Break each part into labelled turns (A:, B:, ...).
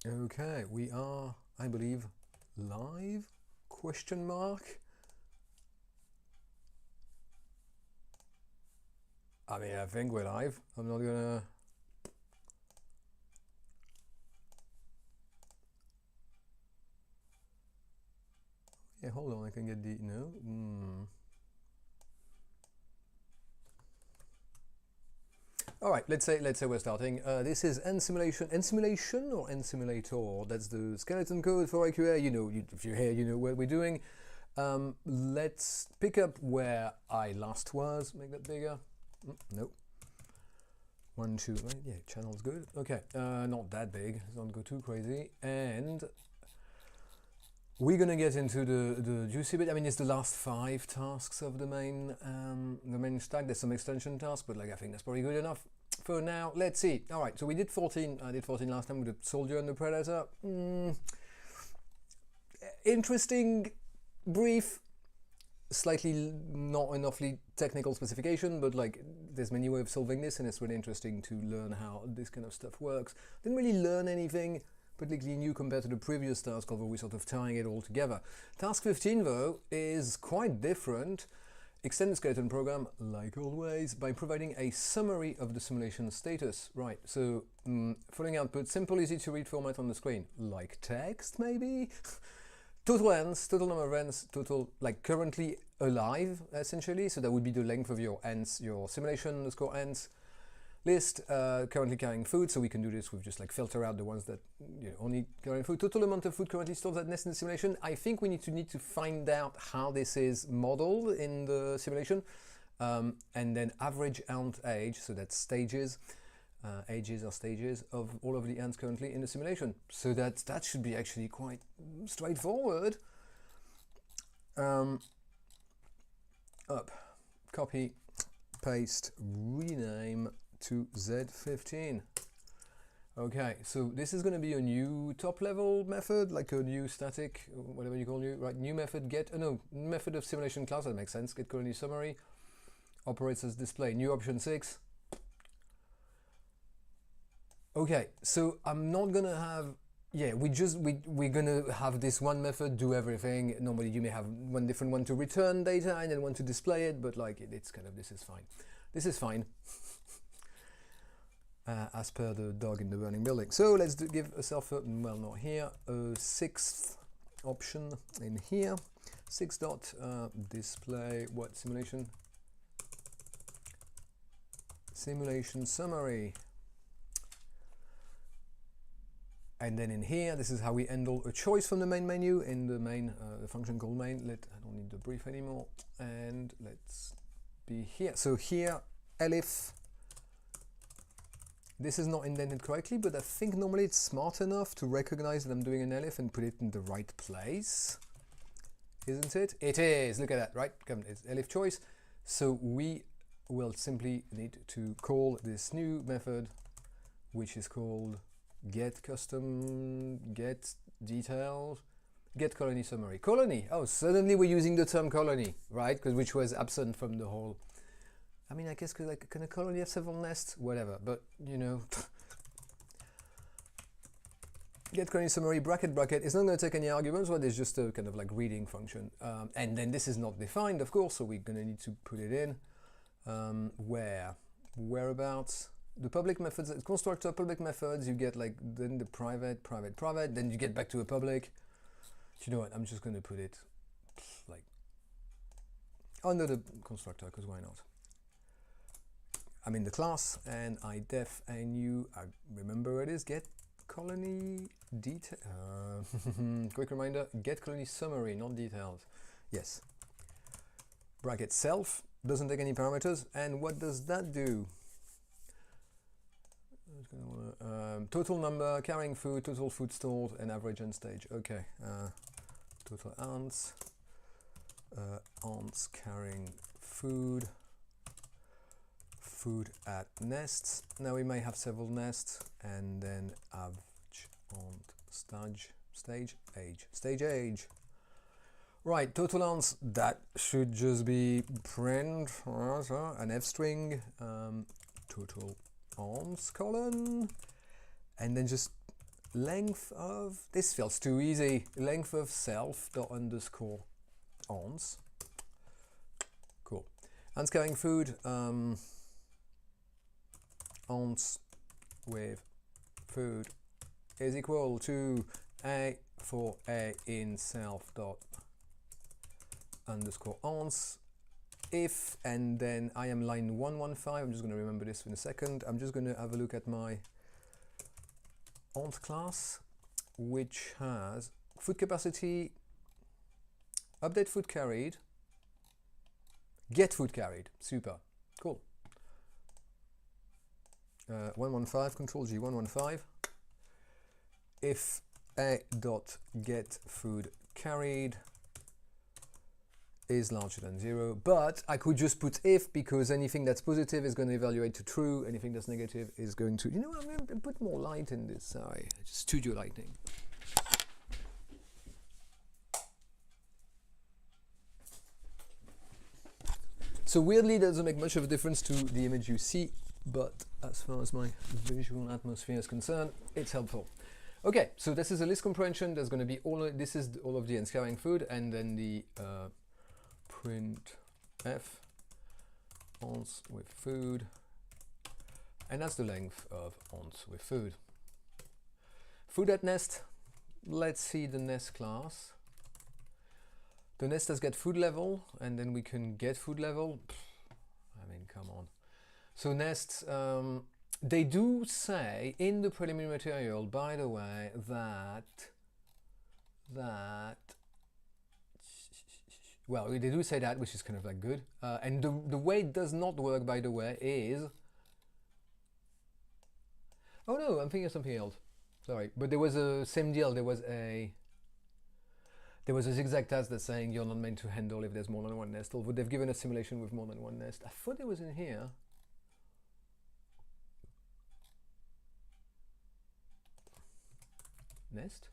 A: Okay, we are, I believe, live? Question mark? I mean, I think we're live. I'm not gonna... Yeah, hold on, I can get the... No? All right, let's say we're starting. This is N-simulation or N-simulator. That's the skeleton code for AQA. You know, if you're here, you know what we're doing. Let's pick up where I last was. Make that bigger. Nope. 1, 2, right? Yeah, channel's good. Okay, not that big. Let's not go too crazy. And we're gonna get into the juicy bit. I mean, it's the last 5 tasks of the main stack. There's some extension tasks, but like I think that's probably good enough for now. Let's see. All right, so we did 14. I did 14 last time with the soldier and the predator. Interesting, brief, slightly not enoughly technical specification, but like there's many ways of solving this, and it's really interesting to learn how this kind of stuff works. Didn't really learn anything particularly new compared to the previous task, although we're sort of tying it all together. Task 15 though is quite different. Extend the skeleton program, like always, by providing a summary of the simulation status. Right, so following output, simple, easy to read format on the screen, like text maybe? Total ends, total number of ends, total, like currently alive essentially, so that would be the length of your ends, your simulation underscore ends list, currently carrying food, so we can do this with just like filter out the ones that only carrying food. Total amount of food currently stored at nest in the simulation. I think we need to find out how this is modeled in the simulation, and then average ant age, so that's stages, ages or stages of all of the ants currently in the simulation. So that should be actually quite straightforward. Up, copy, paste, rename to Z15. Okay, so this is going to be a new top level method, like a new static, whatever you call new, right? New method get, no, method of simulation class, that makes sense. Get colony summary, operates as display, new option 6. Okay, so I'm not gonna have, yeah, we're gonna have this one method do everything. Normally you may have one different one to return data and then one to display it, but like it's kind of, this is fine. This is fine. As per the dog in the burning building. So let's give ourselves a, well, not here, a 6th option in here. 6 dot display what simulation? Simulation summary. And then in here, this is how we handle a choice from the main menu in the main the function called main. I don't need the brief anymore. And let's be here. So here, elif. This is not indented correctly, but I think normally it's smart enough to recognize that I'm doing an elif and put it in the right place. Isn't it? It is. Look at that, right? It's elif choice. So we will simply need to call this new method, which is called get custom, get detailed, get colony summary. Colony. Oh, suddenly we're using the term colony, right? Because which was absent from the whole. I mean, I guess because like, can a colony have several nests? Whatever, but you know. Get colony summary bracket bracket. It's not going to take any arguments, but it's just a kind of like reading function. And then this is not defined, of course, so we're going to need to put it in. Whereabouts? The public methods, constructor public methods, you get like then the private, then you get back to a public. Do you know what? I'm just going to put it like under the constructor, because why not? I'm in the class and I def a new, I remember where it is, get colony detail. Quick reminder, get colony summary, not details. Yes. Bracket self, doesn't take any parameters. And what does that do? Total number, carrying food, total food stored, and average end stage. Okay. Total ants. Ants carrying food. Food at nests. Now we may have several nests, and then average ant stage age. Right, total ants, that should just be print an f string, total ants colon, and then just length of, this feels too easy, length of self dot underscore ons. Cool. Unscaring food, ons with food is equal to a for a in self dot underscore ons. If, and then I am line 115, I'm just going to remember this in a second. I'm just going to have a look at my ons class, which has food capacity, update food carried, get food carried. Super, cool. 115, control G, 115. If a dot get food carried is larger than 0, but I could just put if, because anything that's positive is going to evaluate to true, anything that's negative is going to, you know, I'm going to put more light in this, sorry, studio lighting. So weirdly, it doesn't make much of a difference to the image you see, but as far as my visual atmosphere is concerned, it's helpful. Okay, so this is a list comprehension. There's going to be this is all of the unscaring food, and then the print f ons with food, and that's the length of ons with food. Food at nest, let's see the nest class. The nest has get food level, and then we can get food level. I mean, come on. So nests, they do say in the preliminary material, by the way, that well, they do say that, which is kind of like good. And the way it does not work, by the way, is, oh no, I'm thinking of something else. Sorry, but there was a same deal. There was a zigzag task that's saying you're not meant to handle if there's more than one nest. Although they've given a simulation with more than one nest. I thought it was in here. Nest.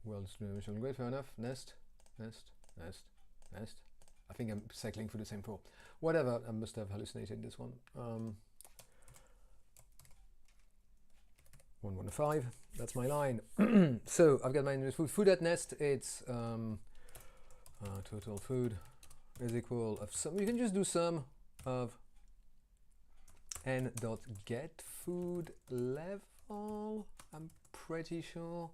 A: World's dimensional grid, fair enough. Nest, nest, nest, nest. I think I'm cycling through the same four. Whatever, I must have hallucinated this one. 115, that's my line. So I've got my food at nest. It's total food is equal of sum. You can just do sum of n dot get food level. I'm pretty sure.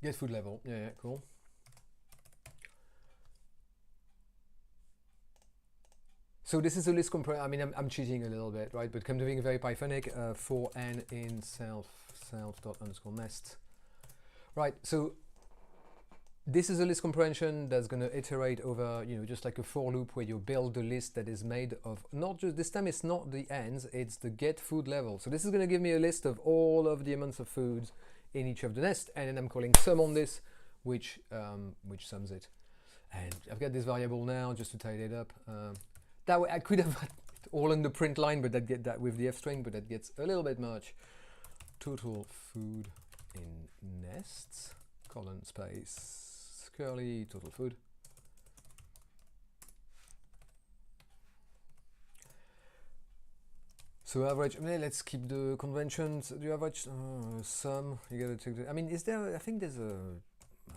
A: Get food level. Yeah, cool. So this is a list comprehension. I mean, I'm cheating a little bit, right? But come to being very Pythonic, for n in self dot underscore nest. Right. So this is a list comprehension that's going to iterate over, you know, just like a for loop where you build a list that is made of not just, this time it's not the ends, it's the get food level. So this is going to give me a list of all of the amounts of foods in each of the nest, and then I'm calling sum on this, which sums it. And I've got this variable now just to tidy it up. That way I could have it all in the print line, but get that with the f string, but that gets a little bit much. Total food in nests, colon space, curly, total food. So average, let's keep the conventions. The average sum, you gotta take the, I mean, is there, I think there's a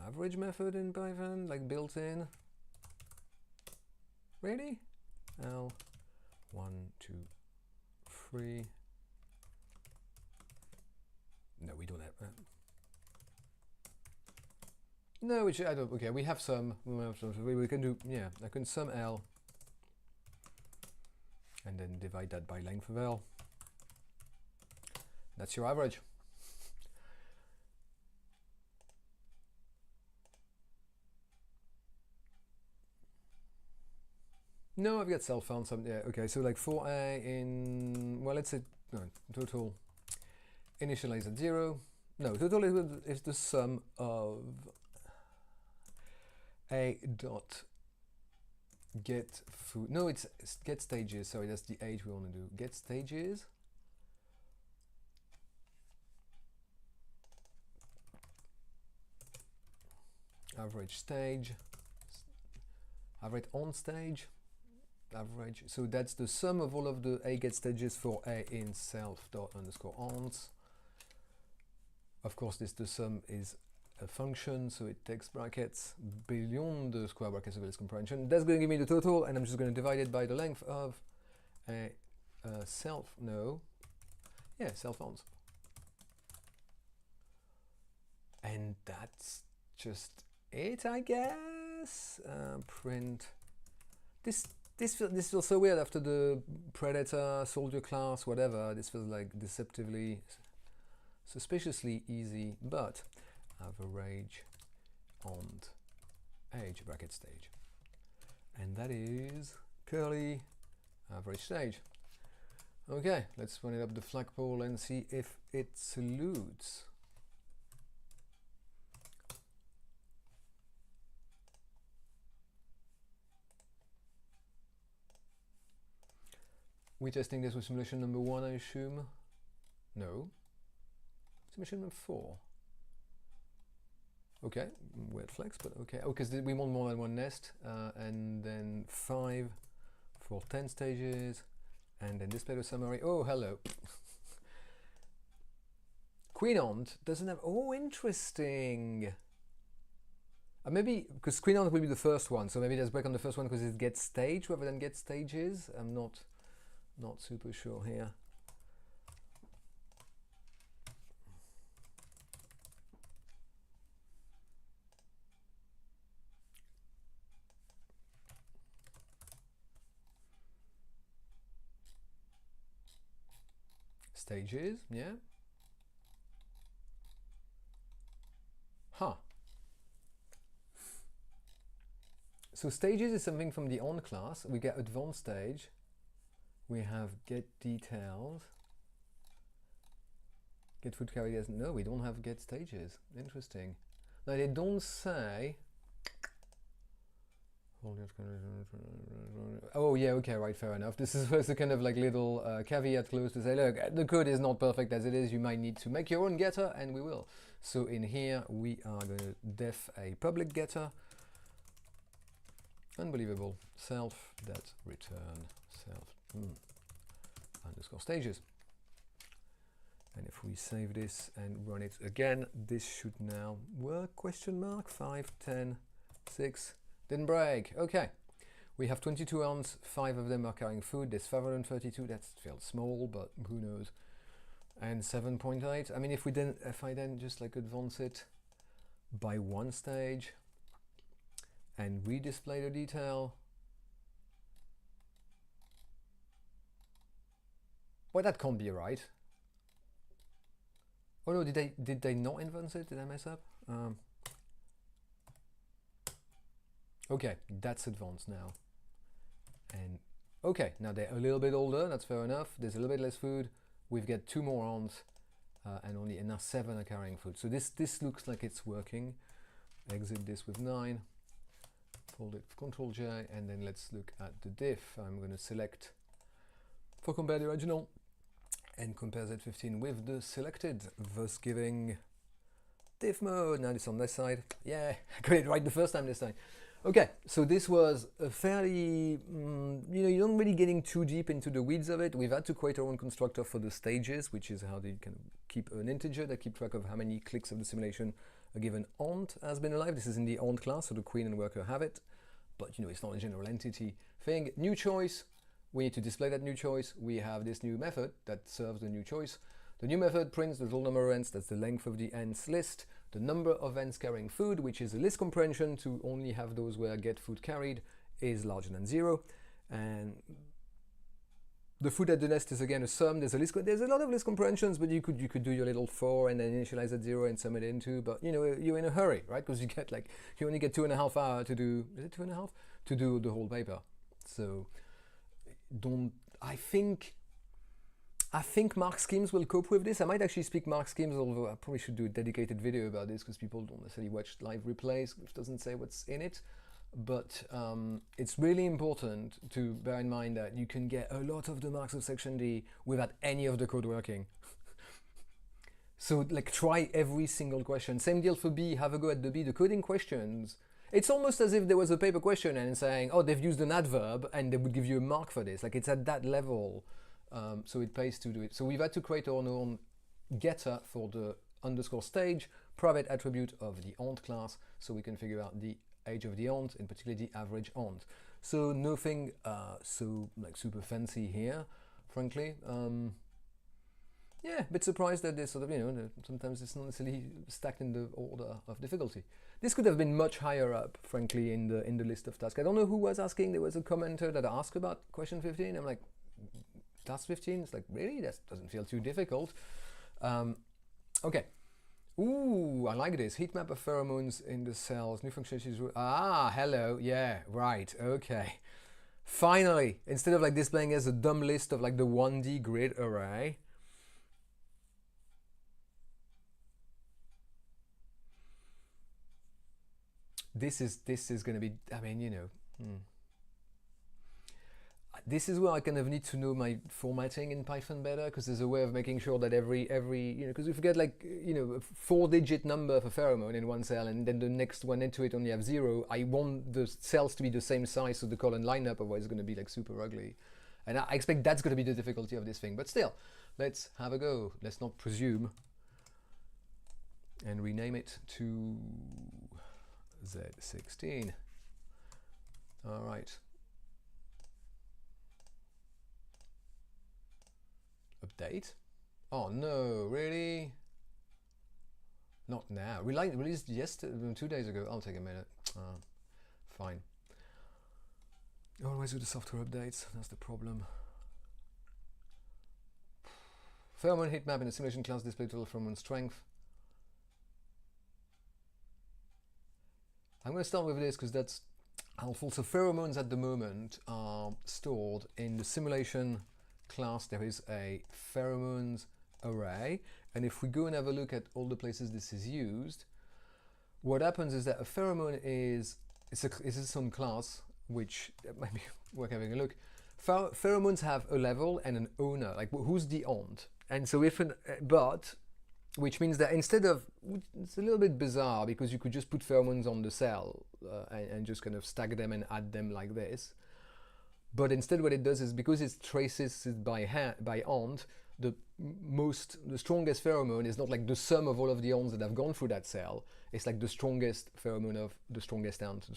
A: average method in Python, like built in. Really? L, 1, 2, 3. No, we don't have that. No, which I don't, okay, we have some, we can do, yeah, I can sum L and then divide that by length of L. That's your average. No, I've got self found some, yeah, okay, so like for A in, well, let's say, no, total initialize at 0. No, total is the sum of A dot get food. No, it's get stages. Sorry, that's the age we want to do. Get stages. Average stage. Average on stage. average. So that's the sum of all of the A get stages for A in self dot underscore ans. Of course, the sum is a function, so it takes brackets beyond the square brackets of its comprehension. That's going to give me the total, and I'm just going to divide it by the length of a self ans. And that's just it, I guess. Print. This feels so weird after the predator, soldier class, whatever. This feels like deceptively, suspiciously easy, but average on age bracket stage. And that is curly average stage. Okay, let's run it up the flagpole and see if it salutes. We're testing this with simulation number 1, I assume? No. Simulation number 4. Okay, weird flex, but okay. Oh, because we want more than one nest, and then 5 for 10 stages, and then display the summary. Oh, hello. Queen Aunt doesn't have, oh, interesting. Maybe, because Queen Aunt will be the first one, so maybe let's break on the first one because it gets stage rather than get stages. I'm not super sure here. Stages, yeah. Huh. So stages is something from the on class. We get advanced stage. We have get details. Get food carried as, no, we don't have get stages. Interesting. Now they don't say. Oh yeah, okay, right, fair enough. This is first a kind of like little caveat close to say, look, the code is not perfect as it is. You might need to make your own getter, and we will. So in here we are going to def a public getter. Unbelievable. Self that return self underscore stages. And if we save this and run it again, this should now work, question mark, 5, 10, 6, didn't break. Okay, we have 22 ants, 5 of them are carrying food, there's 532, that feels small, but who knows. And 7.8, I mean, if I then just like advance it by 1 stage and redisplay the detail, well, that can't be right. Oh no, did they not advance it? Did I mess up? Okay, that's advanced now. And okay, now they're a little bit older, that's fair enough. There's a little bit less food. We've got 2 more ants, and now 7 are carrying food. So this looks like it's working. Exit this with 9. Fold it, Control J, and then let's look at the diff. I'm going to select for compare the original and compare Z15 with the selected, thus giving diff mode. Now it's on this side. Yeah, I got it right the first time this time. Okay, so this was a fairly, you don't really getting too deep into the weeds of it. We've had to create our own constructor for the stages, which is how they can keep an integer that keep track of how many clicks of the simulation a given aunt has been alive. This is in the aunt class, so the queen and worker have it, but it's not a general entity thing. New choice, we need to display that new choice. We have this new method that serves the new choice. The new method prints the total number of ants, that's the length of the ants list, the number of ants carrying food, which is a list comprehension to only have those where get food carried is larger than 0, and the food at the nest is again a sum. There's a lot of list comprehensions, but you could do your little for and then initialize at 0 and sum it into. But you're in a hurry, right? Because you only get 2.5 hours to do. Is it 2.5 to do the whole paper? So I think mark schemes will cope with this. I might actually speak mark schemes, although I probably should do a dedicated video about this because people don't necessarily watch live replays, which doesn't say what's in it. But it's really important to bear in mind that you can get a lot of the marks of section D without any of the code working. So try every single question. Same deal for B, have a go at the B. The coding questions, It's almost as if there was a paper question and saying, oh, they've used an adverb and they would give you a mark for this. Like it's at that level, so it pays to do it. So we've had to create our own getter for the underscore stage, private attribute of the ont class, so we can figure out the age of the ont, in particular the average ont. So nothing so like super fancy here, frankly. Yeah, a bit surprised that this sort of, sometimes it's not necessarily stacked in the order of difficulty. This could have been much higher up, frankly, in the list of tasks. I don't know who was asking. There was a commenter that asked about question 15. I'm like, task 15? It's like, really? That doesn't feel too difficult. Okay. Ooh, I like this. Heat map of pheromones in the cells. New functionalities. Ah, hello. Yeah, right. Okay. Finally, instead of like displaying as a dumb list of like the 1D grid array, this is going to be, I mean, this is where I kind of need to know my formatting in Python better, because there's a way of making sure that every because if you get like, a 4-digit number for pheromone in one cell and then the next one into it only have 0, I want the cells to be the same size so the column line up, otherwise it's going to be like super ugly. And I expect that's going to be the difficulty of this thing, but still, let's have a go. Let's not presume and rename it to Z16. All right. Update. Oh no, really? Not now. Released yesterday, 2 days ago. I'll take a minute. Fine. Always with the software updates. That's the problem. Pheromone heat map in the simulation class display total pheromone strength. I'm going to start with this because that's helpful. So pheromones at the moment are stored in the simulation class. There is a pheromones array, and if we go and have a look at all the places this is used, what happens is that a pheromone is its own class, which might be worth having a look. Pheromones have a level and an owner, like who's the ont, and so which means that instead of, it's a little bit bizarre because you could just put pheromones on the cell and just kind of stack them and add them like this. But instead what it does is, because it traces it by ont, the strongest pheromone is not like the sum of all of the onts that have gone through that cell. It's like the strongest pheromone of the strongest ont,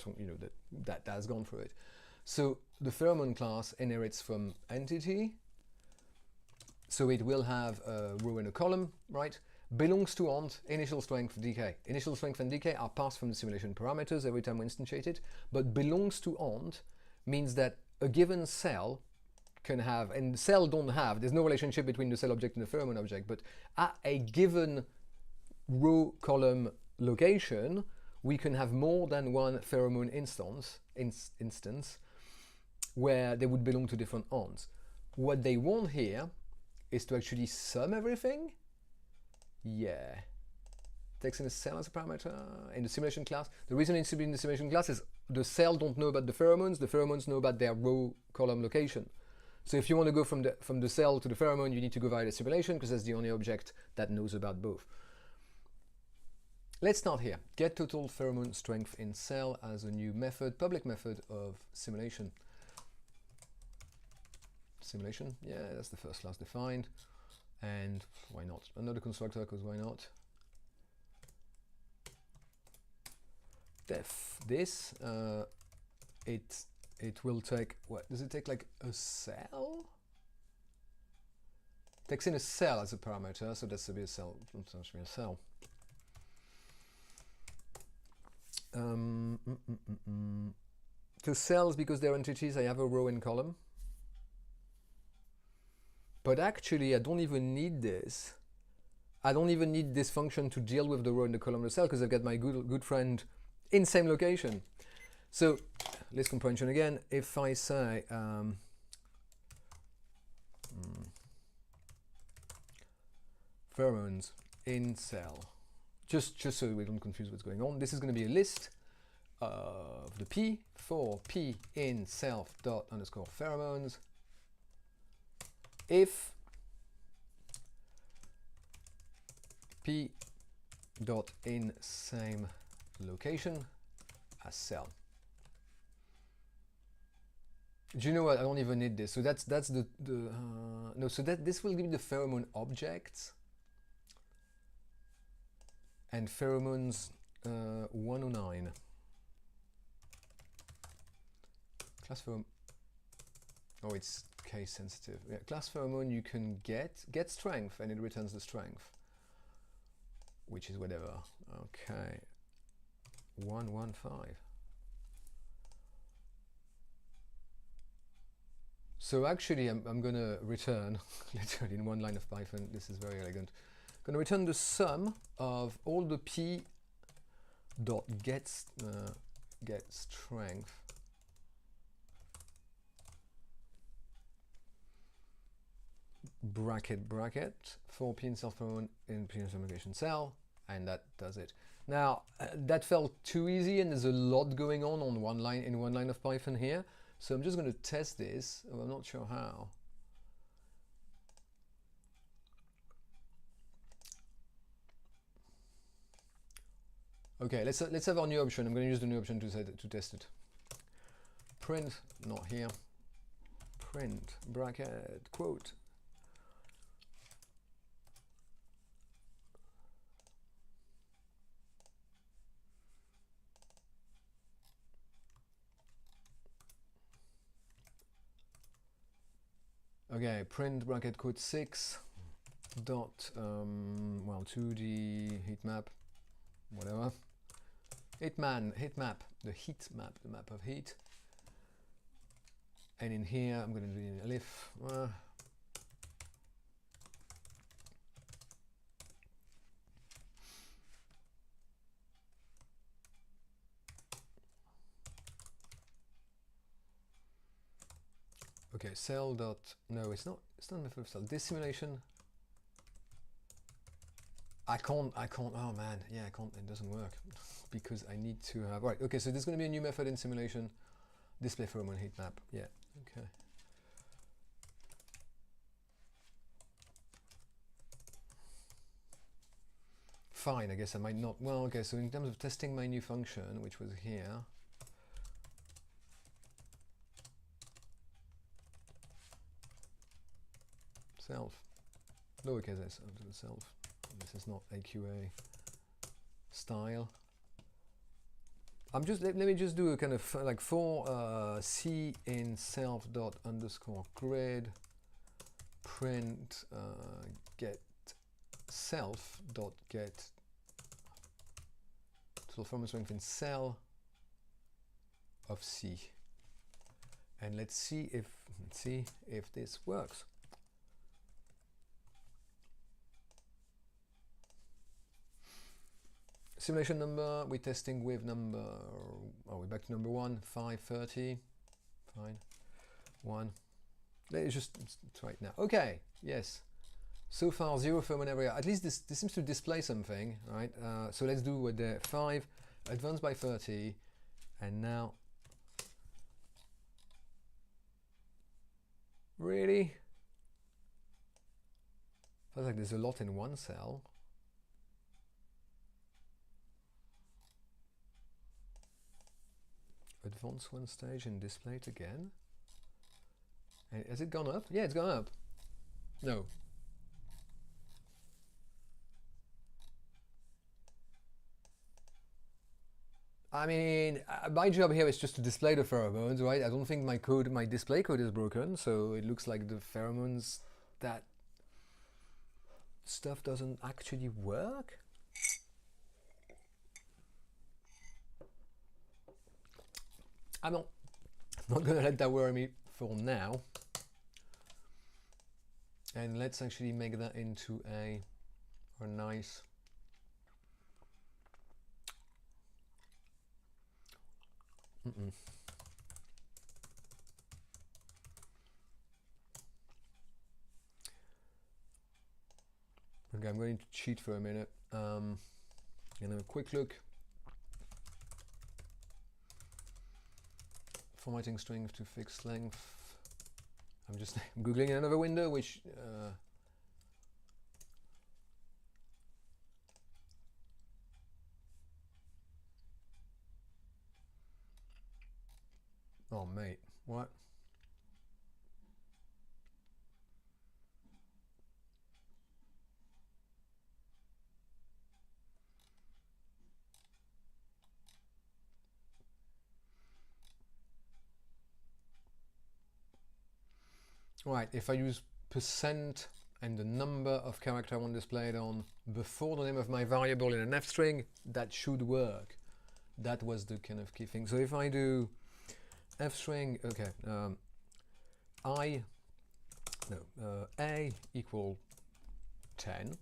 A: that has gone through it. So the pheromone class inherits from entity. So it will have a row and a column, right? Belongs to ont, initial strength, decay. Initial strength and decay are passed from the simulation parameters every time we instantiate it, but belongs to ont means that a given cell can have, and cell don't have, there's no relationship between the cell object and the pheromone object, but at a given row column location, we can have more than one pheromone instance where they would belong to different onts. What they want here is to actually sum everything. Yeah. Takes in a cell as a parameter in the simulation class. The reason it's to be in the simulation class is the cell don't know about the pheromones know about their row column location. So if you want to go from the cell to the pheromone, you need to go via the simulation, because that's the only object that knows about both. Let's start here. Get total pheromone strength in cell as a new method, public method of simulation. Simulation, yeah, that's the first class defined. And why not? Another constructor, because why not? Def this, it will take, what does it take, like a cell? Takes in a cell as a parameter, so that's to be a cell, essentially a cell. To cells, because they're entities, I have a row and column. But actually, I don't even need this. I don't even need this function to deal with the row and the column of the cell, because I've got my good friend in same location. So, list comprehension again. If I say pheromones in cell, just so we don't confuse what's going on, this is going to be a list of the P for P in self dot underscore pheromones. If P dot in same location as cell. Do you know what? I don't even need this. So that's the no. So that this will give me the pheromone objects and pheromones 109. Class pheromone. Oh, it's case sensitive. Yeah, class pheromone you can get strength, and it returns the strength, which is whatever. Okay, 115. So actually, I'm going to return, literally in one line of Python, this is very elegant, I'm going to return the sum of all the p dot get strength bracket for p in self pheromone in p in segmentation cell, and that does it. Now that felt too easy, and there's a lot going on one line in one line of Python here. So I'm just going to test this. Oh, I'm not sure how. Okay, let's have our new option. I'm going to use the new option to test it. Print, not here. Print bracket quote. Okay, print bracket quote 6 dot well 2D heat map, whatever. Heat map, the map of heat. And in here I'm going to do an elif. Okay, cell dot, no, it's not method of cell. This simulation, I can't, oh man, yeah, I can't, it doesn't work because I need to have, right, okay, so there's going to be a new method in simulation, display pheromone heat map, yeah, okay. Fine, I guess I might not, well, okay, so in terms of testing my new function, which was here, self, lowercase s, self, this is not AQA style. I'm just, let me just do a kind of like for c in self dot underscore grid print get self dot get total pheromone strength in cell of c, and let's see if this works. Simulation number, we're testing with number, oh, we're back to number 1, 530, fine, 1. Let's just try it now. Okay, yes. So far, 0 pheromone area. At least this seems to display something, right? So let's do with the 5, advanced by 30, and now, really? Feels like there's a lot in one cell. Advance one stage and display it again. And has it gone up? Yeah, it's gone up. No. I mean, my job here is just to display the pheromones, right? I don't think my display code is broken, so it looks like the pheromones, that stuff doesn't actually work. I'm not gonna let that worry me for now. And let's actually make that into a nice Okay, I'm going to cheat for a minute and have a quick look. Formatting strings to fixed length. I'm just googling another window, which Oh, mate, what? Right, if I use percent and the number of character I want displayed on before the name of my variable in an F string, that should work. That was the kind of key thing. So if I do F string, okay, A equal 10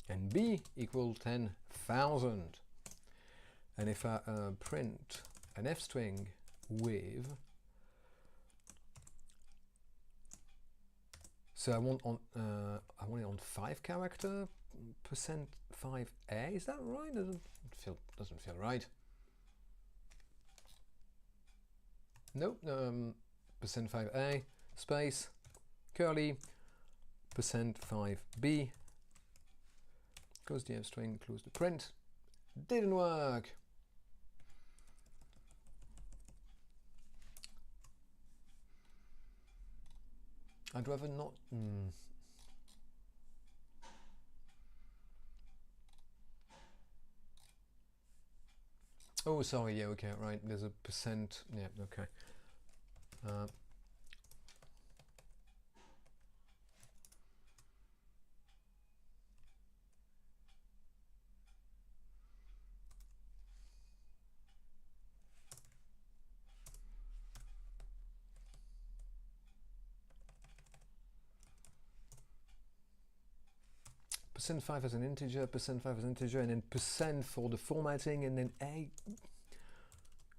A: and B equal 10,000. And if I print an F string with, so I want it on 5 character percent 5a. Is that right? Doesn't feel right. Nope. Percent 5a space curly percent 5b. Close the F string. Close the print. Didn't work. I'd rather not. Oh, sorry. Yeah. Okay. Right. There's a percent. Yeah. Okay. Percent 5 as an integer, percent 5 as an integer, and then percent for the formatting, and then A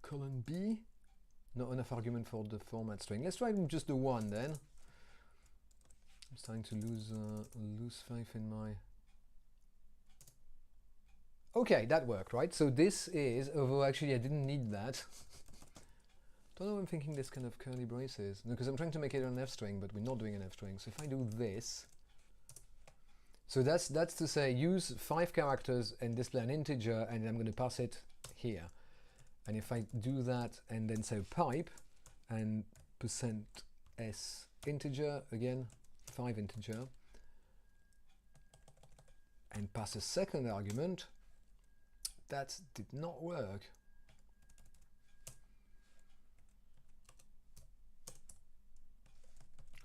A: colon B. Not enough argument for the format string. Let's try just the one then. I'm starting to lose faith in my. Okay, that worked, right? So this is, although actually I didn't need that. Don't know why I'm thinking this kind of curly braces, because I'm trying to make it an F string, but we're not doing an F string. So if I do this. So that's to say use 5 characters and display an integer, and I'm going to pass it here. And if I do that and then say pipe and percent s integer, again 5 integer, and pass a second argument, that did not work.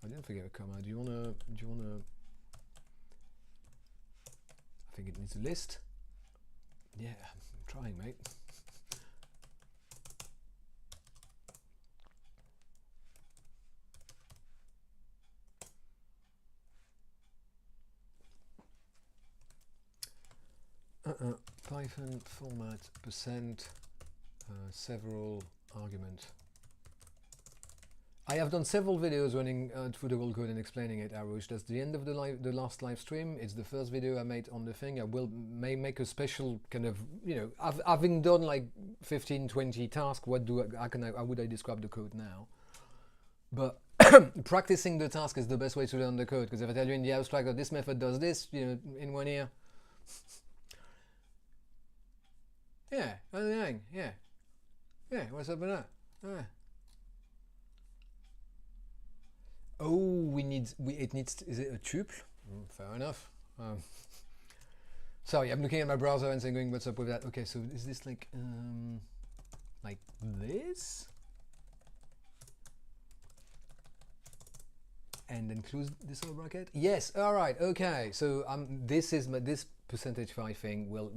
A: I didn't forget a comma. Do you wanna I think it needs a list. Yeah, I'm trying, mate. Python format percent several argument. I have done several videos running through the whole code and explaining it, Arush. That's the end of the last live stream. It's the first video I made on the thing. I may make a special kind of, having done like 15, 20 tasks, how would I describe the code now? But practicing the task is the best way to learn the code, because if I tell you in the abstract that this method does this, in 1 year. Yeah, yeah. Yeah, what's up with that? Yeah. Oh, it needs, is it a tuple? Fair enough. Sorry, I'm looking at my browser and saying, what's up with that? Okay, so is this like this? And then close this little bracket? Yes, all right, okay. So this percentage 5 thing will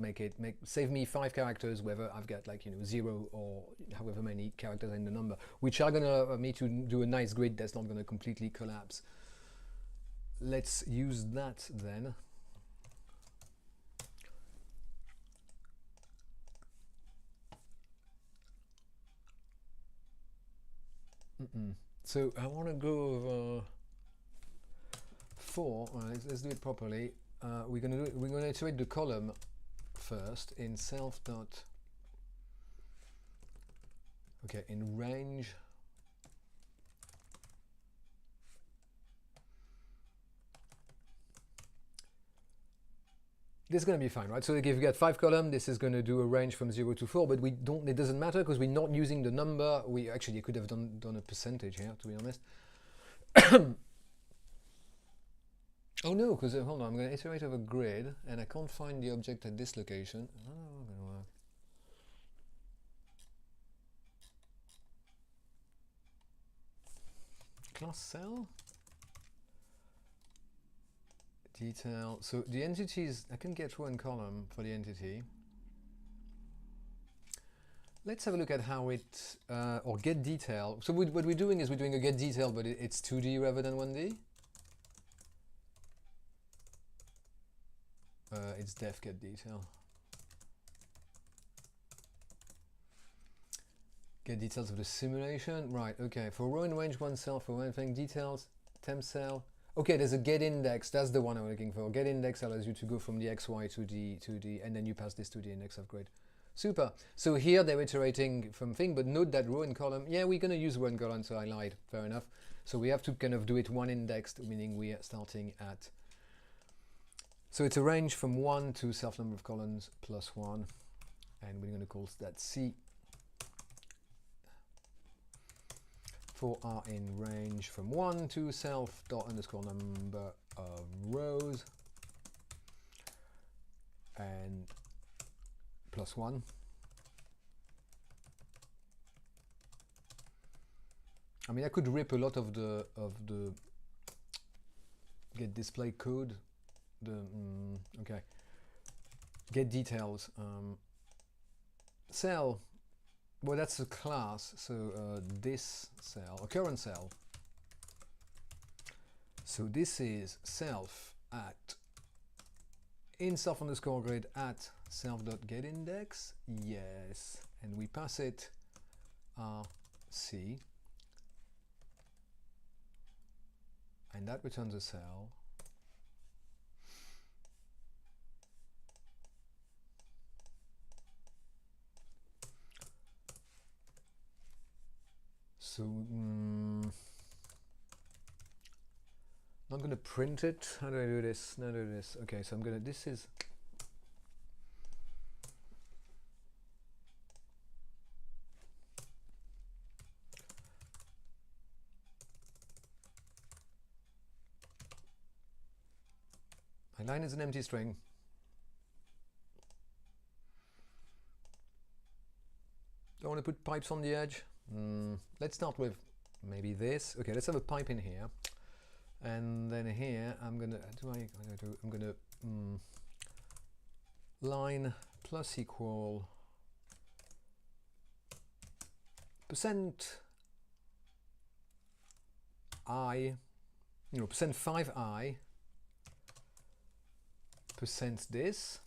A: save me 5 characters, whether I've got 0 or however many characters in the number, which are gonna me to do a nice grid that's not gonna completely collapse. Let's use that then. So I want to go over 4. Let's do it properly. We're gonna iterate the column first in self dot. Okay, in range. this is going to be fine, right? So like if you get 5 columns, this is going to do a range from 0 to 4, but we don't, it doesn't matter because we're not using the number. We actually could have done a percentage here, to be honest. Oh no, because hold on, I'm going to iterate over grid, and I can't find the object at this location. Oh, not going to work. Class cell? Detail. So the entities, I can get row and column for the entity. Let's have a look at how it, or get detail. So what we're doing is we're doing a get detail, but it's 2D rather than 1D. It's def get detail. Get details of the simulation. Right, okay. For row and range one cell, for one thing, details, temp cell. Okay, there's a get index. That's the one I'm looking for. Get index allows you to go from the XY to the, and then you pass this to the index of grid. Super. So here they're iterating from thing, but note that row and column. Yeah, we're going to use row and column, so I lied. Fair enough. So we have to kind of do it one indexed, meaning we are starting at. So it's a range from 1 to self number of columns plus 1, and we're going to call that C. For R in range from 1 to self dot underscore number of rows and plus 1. I mean, I could rip a lot of the get display code. Okay, get details. Cell. Well, that's a class, so this cell, a current cell. So this is self at in self underscore grid at self.getIndex, yes, and we pass it RC, and that returns a cell. So, not going to print it. How do I do this? How do I do this? Okay, so I'm going to, this is, my line is an empty string. Don't want to put pipes on the edge. Let's start with maybe this. Okay, let's have a pipe in here, and then here I'm gonna I'm gonna line plus equal percent I, percent 5I percent this.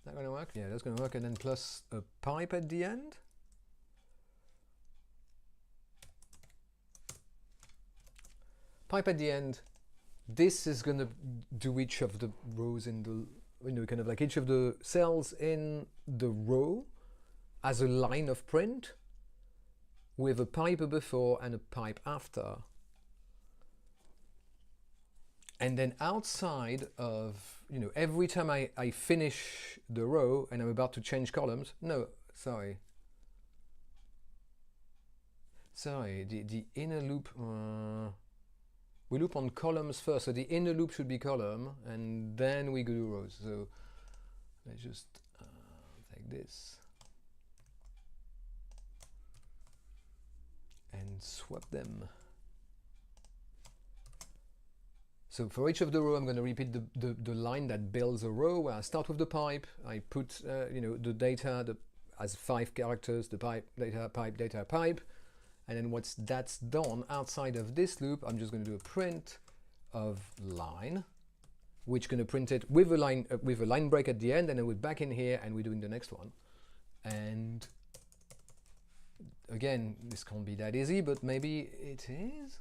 A: That going to work? Yeah, that's going to work, and then plus a pipe at the end. Pipe at the end. This is going to do each of the rows in the, kind of like each of the cells in the row as a line of print with a pipe before and a pipe after. And then outside of, every time I finish the row and I'm about to change columns, no, sorry, the inner loop, we loop on columns first, so the inner loop should be column, and then we go to rows. So let's just take this and swap them. So for each of the row, I'm going to repeat the line that builds a row, where I start with the pipe, I put the data as 5 characters, the pipe, data, pipe, and then once that's done outside of this loop, I'm just going to do a print of line, which is going to print it with a line break at the end, and then we're back in here and we're doing the next one. And again, this can't be that easy, but maybe it is.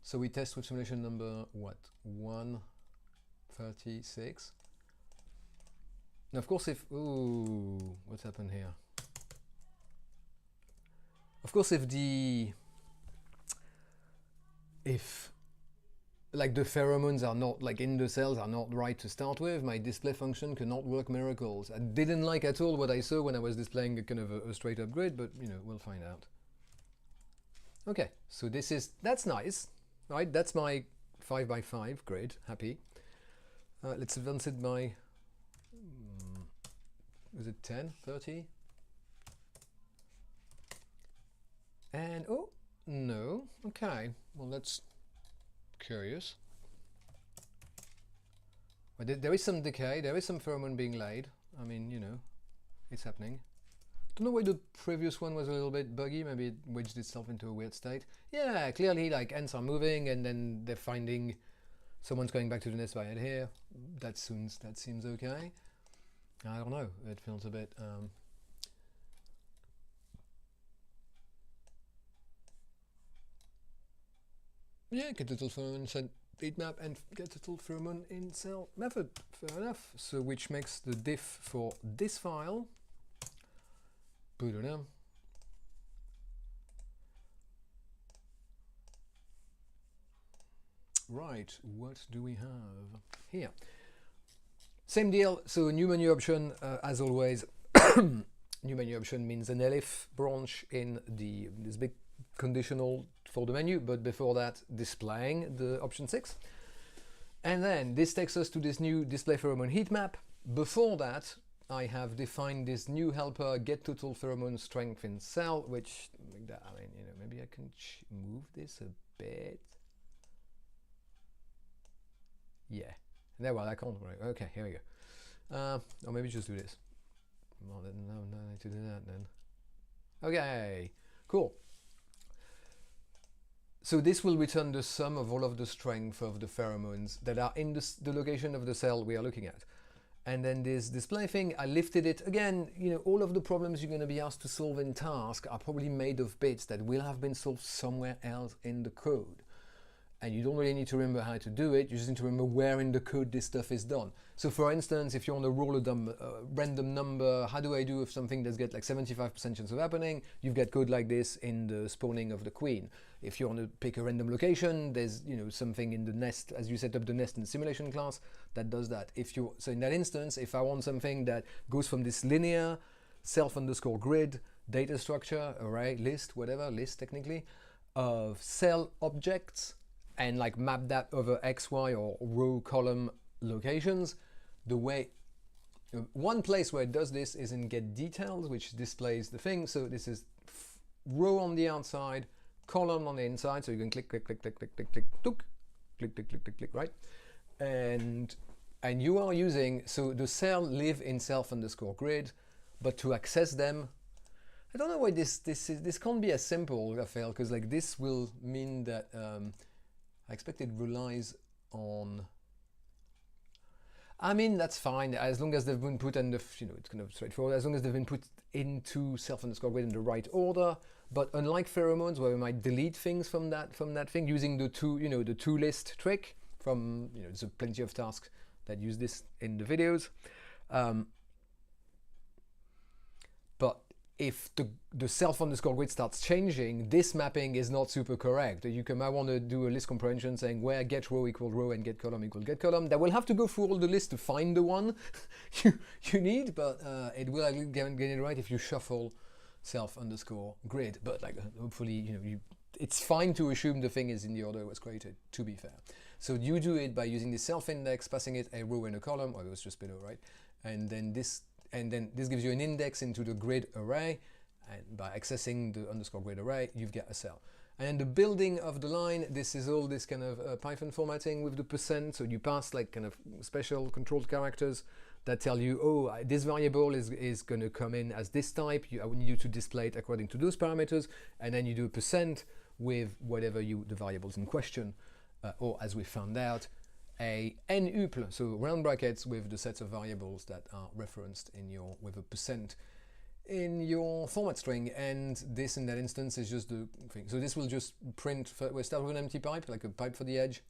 A: So we test with simulation number, what, 136. Now, of course, if, ooh, what's happened here? Of course, if like the pheromones are not like in the cells are not right to start with, my display function cannot work miracles. I didn't like at all what I saw when I was displaying a kind of a straight up grid, but you know, we'll find out. Okay, so that's nice, right? That's my 5x5 grid, happy. Let's advance it by, is it 10, 30? And, oh, no, okay, well, that's curious. But there is some decay, there is some pheromone being laid. I mean, you know, it's happening. Don't know why the previous one was a little bit buggy, maybe it wedged itself into a weird state. Yeah, clearly like ants are moving and then they're finding someone's going back to the nest by here. That seems okay. I don't know, it feels a bit yeah, get total pheromone set heat map and get total pheromone in cell method. Fair enough. So which makes the diff for this file. Right, what do we have here? Same deal, so new menu option, as always. New menu option means an elif branch in this big conditional for the menu, but before that displaying the option 6. And then this takes us to this new display pheromone heat map. Before that, I have defined this new helper get total pheromone strength in cell, which, I mean, you know, maybe I can move this a bit. Yeah, no, well, I can't. Right. Okay, here we go. Or maybe just do this. Well, then, no, I need to do that then. Okay, cool. So this will return the sum of all of the strength of the pheromones that are in the location of the cell we are looking at. And then this display thing, I lifted it. Again, you know, all of the problems you're going to be asked to solve in task are probably made of bits that will have been solved somewhere else in the code. And you don't really need to remember how to do it, you just need to remember where in the code this stuff is done. So for instance, if you want to roll a random number, how do I do if something that's got like 75% chance of happening? You've got code like this in the spawning of the queen. If you want to pick a random location, there's, you know, something in the nest, as you set up the nest in the simulation class, that does that. So in that instance, if I want something that goes from this linear self_grid data structure, array, list, whatever, list technically, of cell objects, and like map that over X, Y, or row column locations, the way, one place where it does this is in get details, which displays the thing. So this is row on the outside, column on the inside. So you can click, click, click, click, click, click, click, click, click, click, click, click, click, right? And you are using, so the cell live in self_grid, but to access them, I don't know why this can't be as simple, Raphael, because like this will mean that I expect it relies on, I mean, that's fine, as long as they've been put in the, you know, it's kind of straightforward, as long as they've been put into self_grid in the right order. But unlike pheromones, where we might delete things from that thing using the to list trick from, you know, there's plenty of tasks that use this in the videos. But if the self_grid starts changing, this mapping is not super correct. You might want to do a list comprehension saying where get row equal row and get column equal get column. That will have to go through all the list to find the one you need, but it will get it right if you shuffle self_grid. But like hopefully, you know, it's fine to assume the thing is in the order it was created, to be fair. So you do it by using the self index, passing it a row and a column, or it was just below, right? And then this gives you an index into the grid array, and by accessing the _grid array, you've got a cell. And the building of the line, this is all this kind of Python formatting with the %, so you pass like kind of special controlled characters that tell you, oh, this variable is going to come in as this type, I need you to display it according to those parameters, and then you do a % with whatever the variables in question, or as we found out, a n-uple, so round brackets with the sets of variables that are referenced in with a % in your format string, and this in that instance is just the thing. So this will just print, we'll start with an empty pipe, like a pipe for the edge,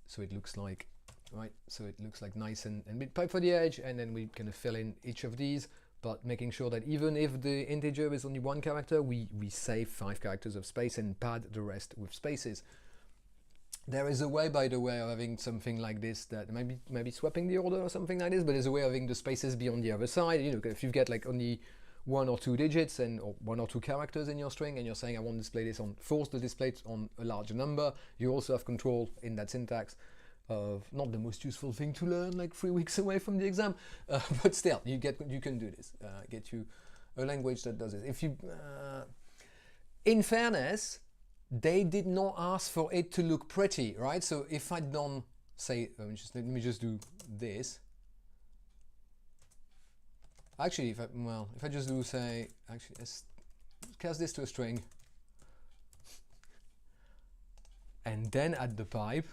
A: so it looks like, right, so it looks like nice and big pipe for the edge, and then we kind of fill in each of these but making sure that even if the integer is only 1 character, we save 5 characters of space and pad the rest with spaces. There is a way, by the way, of having something like this, that maybe swapping the order or something like this, but there's a way of having the spaces be on the other side. You know, if you get like only 1 or 2 digits or 1 or 2 characters in your string, and you're saying I want to display this on, force the display on a larger number, you also have control in that syntax of not the most useful thing to learn like 3 weeks away from the exam, but still you can do this. Get you a language that does it. If you, in fairness, they did not ask for it to look pretty, right? So if I'd done, say, let me just do this. Actually, if I just do, say, actually, let's cast this to a string, and then add the pipe,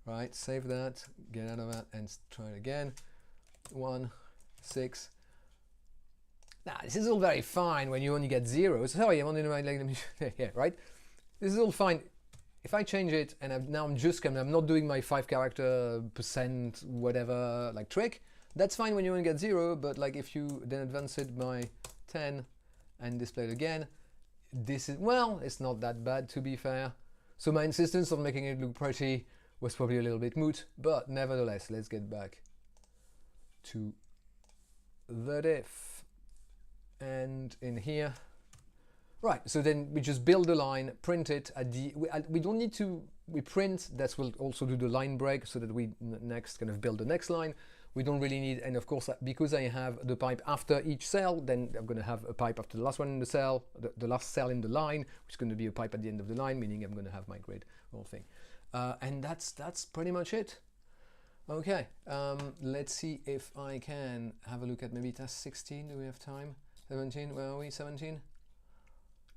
A: right? Save that, get out of that, and try it again. 1, 6. Now, this is all very fine when you only get 0. Sorry, I'm only like, let me, yeah, right? This is all fine. If I change it and I'm not doing my 5 character % whatever like trick, that's fine when you only get 0, but like if you then advance it by 10 and display it again, this is, well, it's not that bad, to be fair. So my insistence on making it look pretty was probably a little bit moot, but nevertheless, let's get back to the diff. And in here, right, so then we just build a line, print it at the, we don't need to, we print, that will also do the line break so that we next kind of build the next line. We don't really need, and of course, because I have the pipe after each cell, then I'm going to have a pipe after the last one in the cell, the last cell in the line, which is going to be a pipe at the end of the line, meaning I'm going to have my grid whole thing. And that's pretty much it. Okay, let's see if I can have a look at maybe task 16. Do we have time? 17, where are we? 17?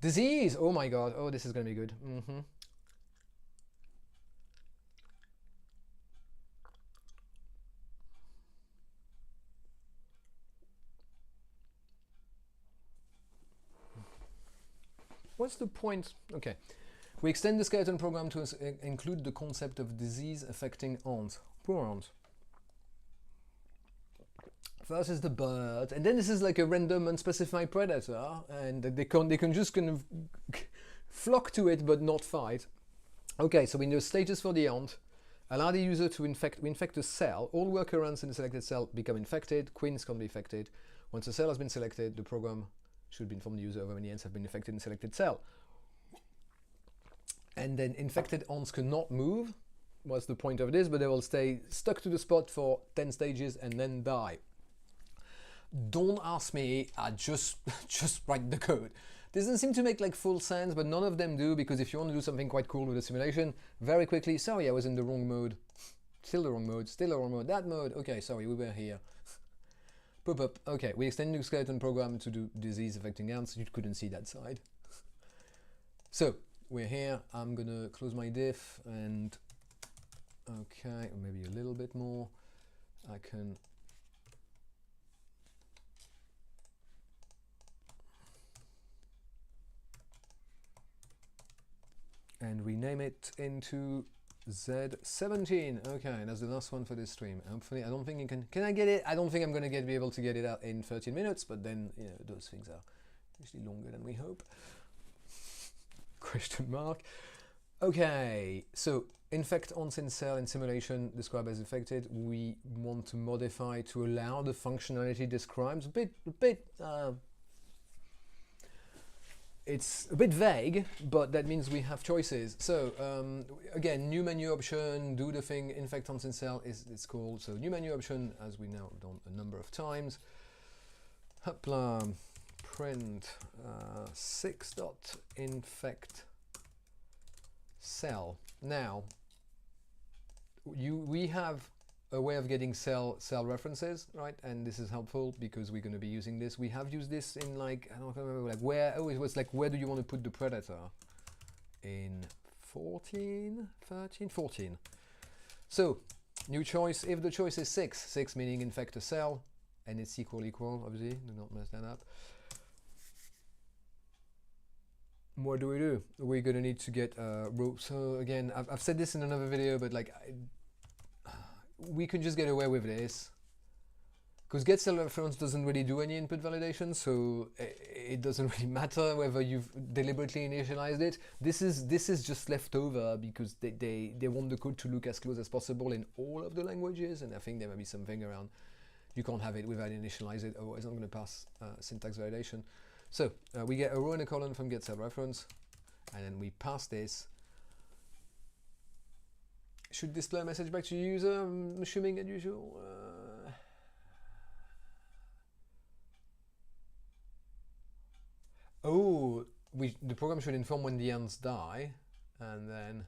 A: Disease! Oh my god, oh, this is going to be good. What's the point? Okay. We extend the skeleton program to include the concept of disease affecting ants. Poor ants. First is the bird, and then this is like a random unspecified predator, and they can just kind of flock to it but not fight. Okay, so we know status for the ant. Allow the user to infect a cell. All worker ants in the selected cell become infected. Queens can be affected. Once a cell has been selected, the program should inform the user of how many ants have been infected in the selected cell. And then infected ants cannot move. What's the point of this? But they will stay stuck to the spot for 10 stages and then die. Don't ask me, I just write the code. This doesn't seem to make like full sense, but none of them do, because if you want to do something quite cool with a simulation, very quickly, sorry, I was in the wrong mode. Still the wrong mode, still the wrong mode, that mode, okay, sorry, we were here. Boop up. Okay, we extended the skeleton program to do disease affecting ants. You couldn't see that side. So we're here. I'm gonna close my diff and okay, or maybe a little bit more. I can and rename it into Z17. Okay, that's the last one for this stream. Hopefully, I don't think you can I get it? I don't think I'm gonna be able to get it out in 13 minutes, but then, you know, those things are usually longer than we hope. Question mark. Okay, so infect ants in cell in simulation described as infected. We want to modify to allow the functionality described. A bit it's a bit vague, but that means we have choices. So again, new menu option, do the thing, infect ants in cell is it's called. So new menu option, as we now have done a number of times. Hopla, print 6.infect cell. Now we have a way of getting cell references, right? And this is helpful because we're going to be using this. We have used this in like, I don't remember, like where, oh, it was like, where do you want to put the predator? In 14, 13, 14. So new choice, if the choice is 6 meaning infect a cell, and it's equal, obviously, do not mess that up. What do? We're going to need to get a row. So again, I've said this in another video, but like, we can just get away with this because get cell reference doesn't really do any input validation, so it doesn't really matter whether you've deliberately initialized it. This is just left over because they want the code to look as close as possible in all of the languages, and I think there may be something around you can't have it without initialize it, or it's not going to pass syntax validation. So we get a row and a column from get cell reference, and then we pass this. Should display a message back to the user, I'm assuming as usual. Oh, the program should inform when the ants die, and then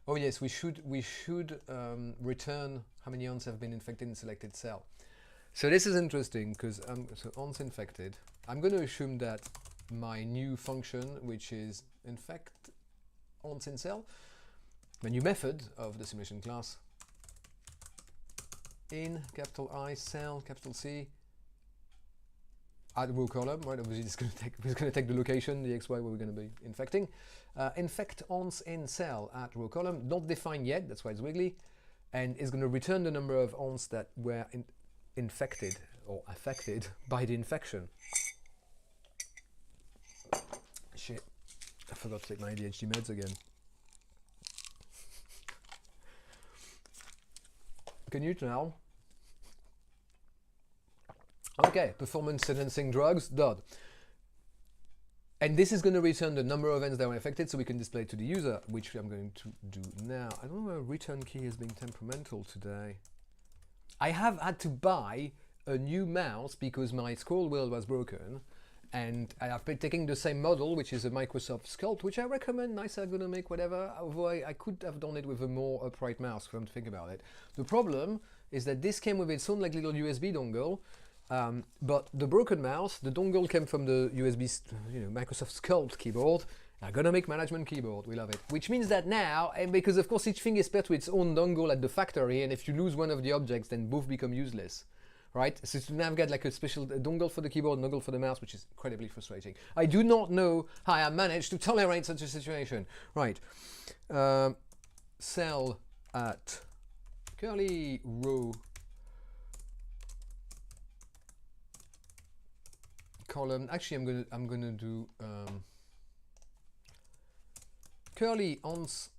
A: oh yes, we should return how many ants have been infected in selected cell. So this is interesting because so ants infected. I'm going to assume that my new function, which is infect ants in cell, the new method of the simulation class, in capital I cell capital C at row column, right? Obviously, it's going to take the location, the XY where we're going to be infecting. Infect ants in cell at row column, not defined yet, that's why it's wiggly, and it's going to return the number of ants that were infected or affected by the infection. Shit, I forgot to take my ADHD meds again. Can you tell? Okay, performance enhancing drugs, dot. And this is going to return the number of ants that were affected so we can display it to the user, which I'm going to do now. I don't know where return key is being temperamental today. I have had to buy a new mouse because my scroll wheel was broken, and I have been taking the same model, which is a Microsoft Sculpt, which I recommend, nice ergonomic, whatever, although I could have done it with a more upright mouse, if I'm to think about it. The problem is that this came with its own like little USB dongle, but the broken mouse, the dongle came from the USB, Microsoft Sculpt keyboard, ergonomic management keyboard, we love it. Which means that now, and because of course each thing is paired to its own dongle at the factory, and if you lose one of the objects, then both become useless, right? So to navigate like a special dongle for the keyboard, dongle for the mouse, which is incredibly frustrating. I do not know how I managed to tolerate such a situation. Right, cell at curly row column. Actually, I'm gonna do curly ants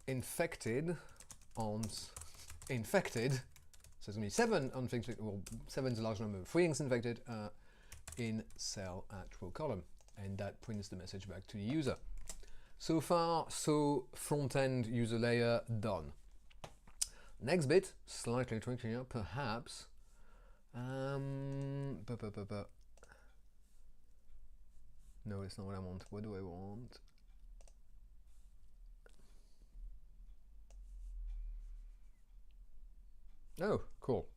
A: infected, ants infected. So it's gonna be 7 infected. Well, 7 is a large number. 3 ants infected in cell at row column, and that prints the message back to the user. So far, so front end user layer done. Next bit, slightly trickier, perhaps. No, it's not what I want. What do I want? Oh, cool.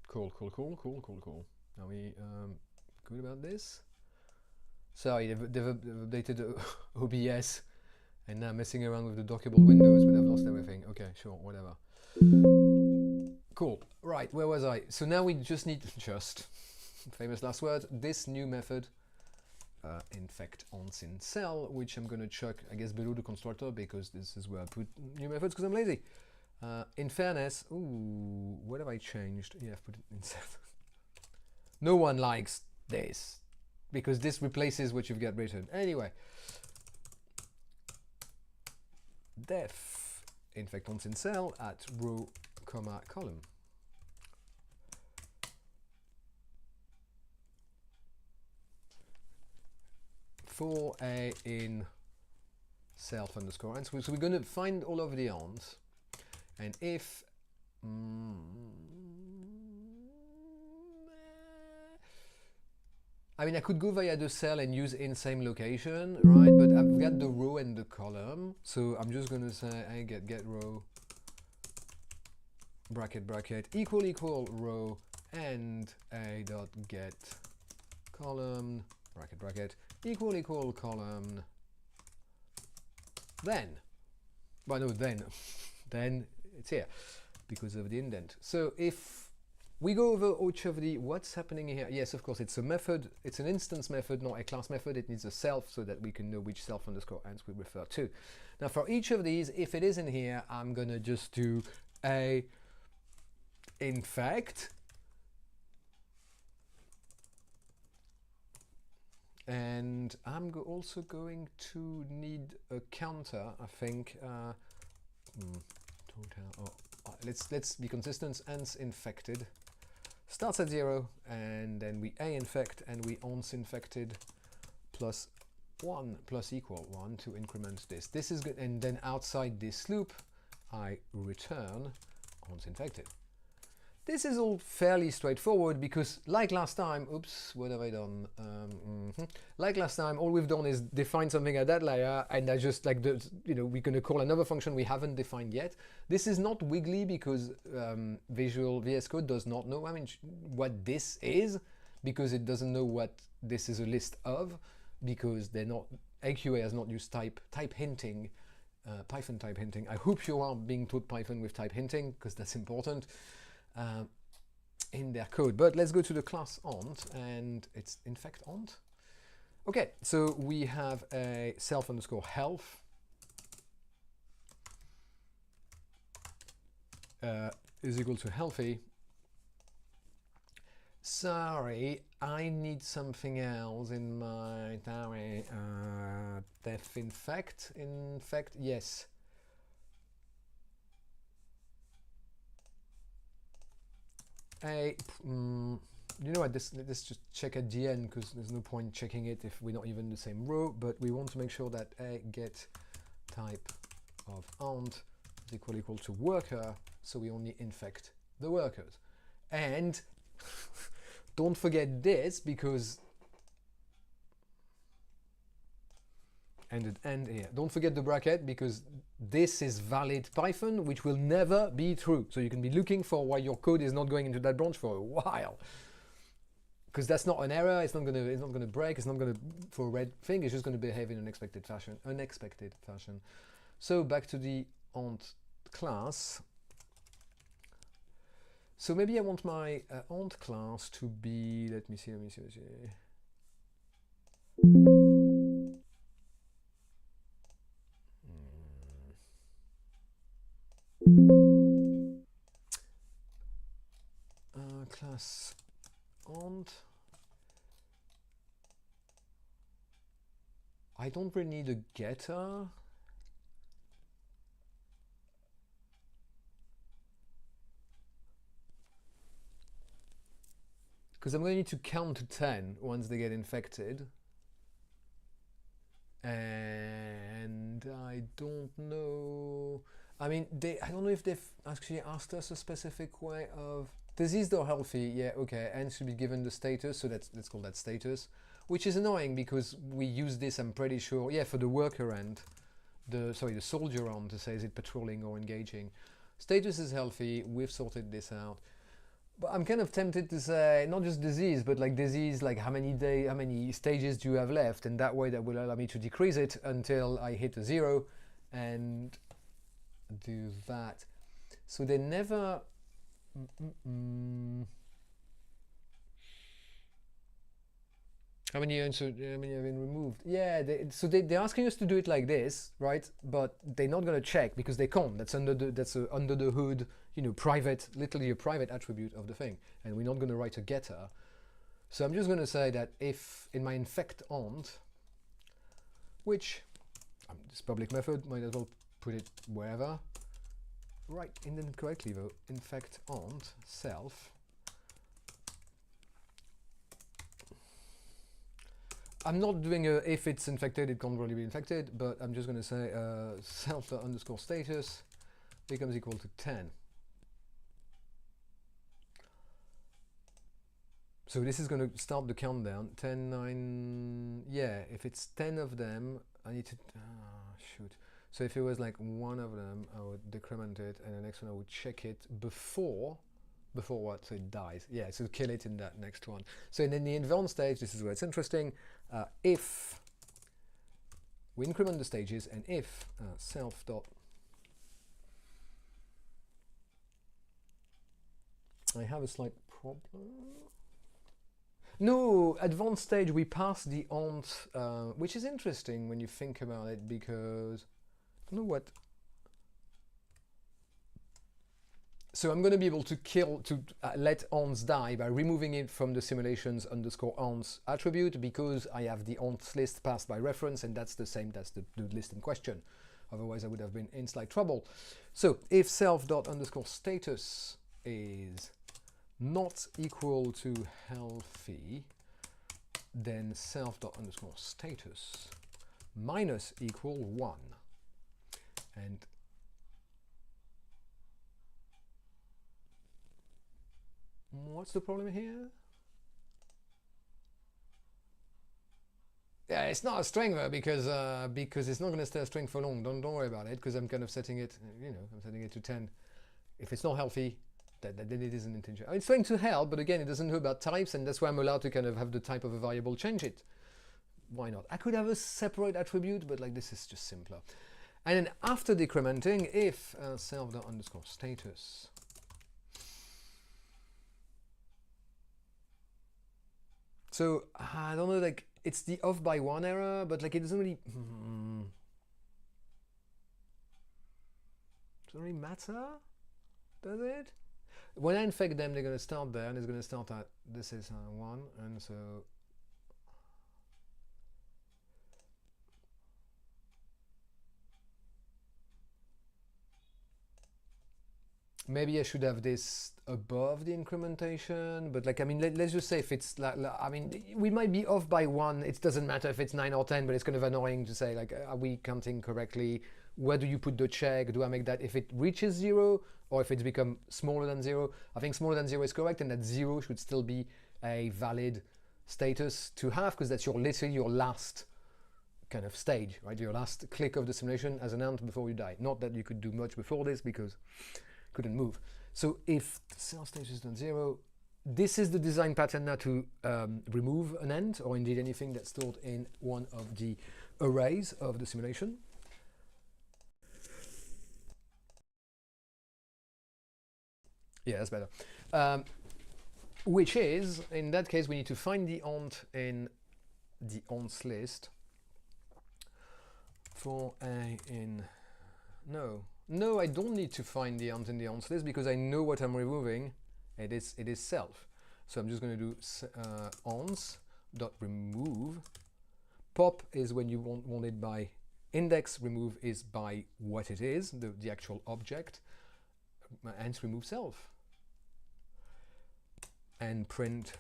A: Are we good about this? Sorry, they've updated OBS, and now messing around with the dockable windows, but I've lost everything. Okay, sure, whatever. Cool. Right, where was I? So now we just need famous last word, this new method. Infect ants in cell, which I'm going to chuck, I guess, below the constructor because this is where I put new methods because I'm lazy. In fairness, ooh, what have I changed? Yeah, I've put it in cell. No one likes this because this replaces what you've got written. Anyway, def infect ants in cell at row, comma, column. For a in self underscore ants. So we're going to find all of the ants, and if I mean, I could go via the cell and use in same location, right? But I've got the row and the column, so I'm just going to say I get row bracket equal row and a dot get column bracket equal column, then then it's here because of the indent. So if we go over each of the what's happening here, yes, of course, it's a method, it's an instance method, not a class method. It needs a self so that we can know which self underscore ants we refer to. Now for each of these, if it is in here, I'm gonna just do a infect And I'm also going to need a counter, I think. Let's be consistent. Ans infected starts at 0, and then we a infect and we ons infected plus 1 plus equal 1 to increment this. This is good, and then outside this loop, I return ons infected. This is all fairly straightforward because, like last time, oops, what have I done? Like last time, all we've done is define something at that layer, and I just like we're going to call another function we haven't defined yet. This is not wiggly because Visual VS Code does not know what this is, because it doesn't know what this is a list of, because they're not, AQA has not used type hinting, Python type hinting. I hope you are being taught Python with type hinting, because that's important. In their code. But let's go to the class ont, and it's infect ont. Okay, so we have a self underscore health is equal to healthy. Sorry, I need something else in my diary. Def infect, yes. You know what, let's just check at the end, because there's no point checking it if we're not even in the same row, but we want to make sure that a get type of ont is equal to worker, so we only infect the workers. And don't forget this, because end here. Don't forget the bracket, because this is valid Python, which will never be true. So you can be looking for why your code is not going into that branch for a while, because that's not an error. It's not gonna break. It's not gonna, for a red thing. It's just gonna behave in an unexpected fashion. So back to the ont class. So maybe I want my ont class to be. Let me see. Class ont. I don't really need a getter. Because I'm going to need to count to 10 once they get infected. And I don't know. I mean, I don't know if they've actually asked us a specific way of diseased or healthy. Yeah, okay, and should be given the status, so let's call that status, which is annoying because we use this, I'm pretty sure, yeah, for the worker end, the soldier end, to say is it patrolling or engaging. Status is healthy, we've sorted this out. But I'm kind of tempted to say not just disease, but like disease, like how many stages do you have left, and that way that will allow me to decrease it until I hit a 0 and do that. So they never how many have been removed? Yeah, they're asking us to do it like this, right? But they're not going to check because they can't. That's under the hood, private, literally a private attribute of the thing, and we're not going to write a getter. So I'm just going to say that if in my infect ont, which this public method, might as well put it wherever. Right, indent correctly though. Infect ont self. I'm not doing a if it's infected, it can't really be infected, but I'm just going to say self underscore status becomes equal to 10. So this is going to start the countdown. 10, 9, yeah, if it's 10 of them, I need to, shoot. So if it was like one of them, I would decrement it, and the next one I would check it before what? So it dies. Yeah, so kill it in that next one. So in the advanced stage, this is where it's interesting. If we increment the stages, and if self dot, I have a slight problem. No, advanced stage, we pass the ont, which is interesting when you think about it, because I don't know what. So I'm going to be able to let ons die by removing it from the simulations underscore ons attribute, because I have the ons list passed by reference, and that's the same, that's the list in question. Otherwise I would have been in slight trouble. So if self dot underscore status is not equal to healthy, then self dot underscore status minus equal 1. And what's the problem here? Yeah, it's not a string though, because it's not going to stay a string for long. Don't worry about it, because I'm kind of setting it, you know, I'm setting it to 10. If it's not healthy, then it is an integer. It's trying to help, but again, it doesn't know about types, and that's why I'm allowed to kind of have the type of a variable change it. Why not? I could have a separate attribute, but like this is just simpler. And then after decrementing, if self dot underscore status so I don't know, like it's the off by 1 error, but like it doesn't really matter, does it? When I infect them, they're going to start there, and it's going to start at this is 1, and so maybe I should have this above the incrementation, but like, I mean, let's just say if it's like, I mean, we might be off by 1. It doesn't matter if it's 9 or 10, but it's kind of annoying to say, like, are we counting correctly? Where do you put the check? Do I make that if it reaches 0, or if it's become smaller than 0? I think smaller than 0 is correct, and that 0 should still be a valid status to have, because that's literally your last kind of stage, right? Your last click of the simulation as an ant before you die. Not that you could do much before this, because couldn't move. So if the cell stage is done 0, this is the design pattern now to remove an ant, or indeed anything that's stored in one of the arrays of the simulation. Yeah, that's better. Which is, in that case, we need to find the ant in the onts list for a in no, I don't need to find the ant in the onts list, because I know what I'm removing. It is self. So I'm just going to do onts dot remove. Pop is when you want it by index. Remove is by what it is, the actual object. Hence remove self. And print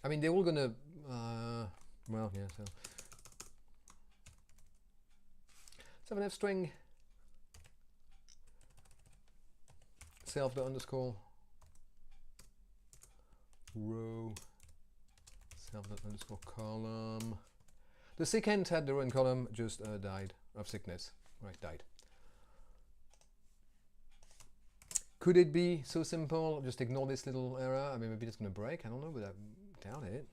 A: I mean, they're all gonna well, yeah, so 7f string self dot underscore row self dot underscore column. The secant had the row and column just died of sickness, right? Died. Could it be so simple? Just ignore this little error. I mean, maybe it's going to break. I don't know, but I doubt it.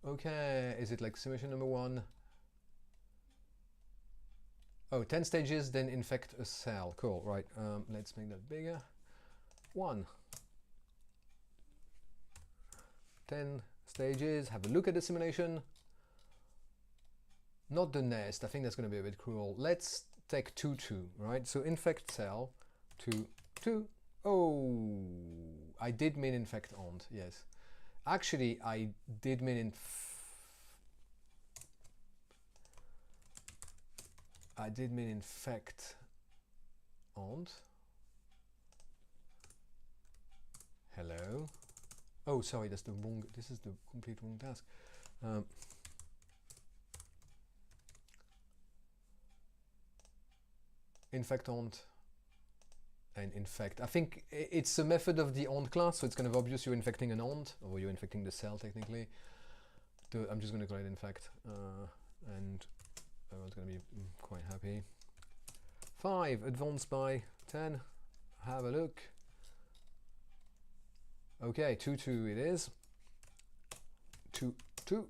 A: Okay, is it like simulation number 1? Oh, 10 stages, then infect a cell. Cool, right. Let's make that bigger. 1. 10 stages. Have a look at the simulation. Not the nest. I think that's going to be a bit cruel. Let's take 2, 2, right? So infect cell 2, 2. Oh, I did mean infect ont. Yes. Actually, I did mean infect ont. Hello. Oh, sorry, that's the wrong. This is the complete wrong task. Infect ont and infect. I think it's a method of the ont class, so it's kind of obvious you're infecting an ont, or you're infecting the cell technically. I'm just going to call it infect, and everyone's going to be quite happy. 5, advanced by 10. Have a look. Okay, 2, 2 it is. 2, 2.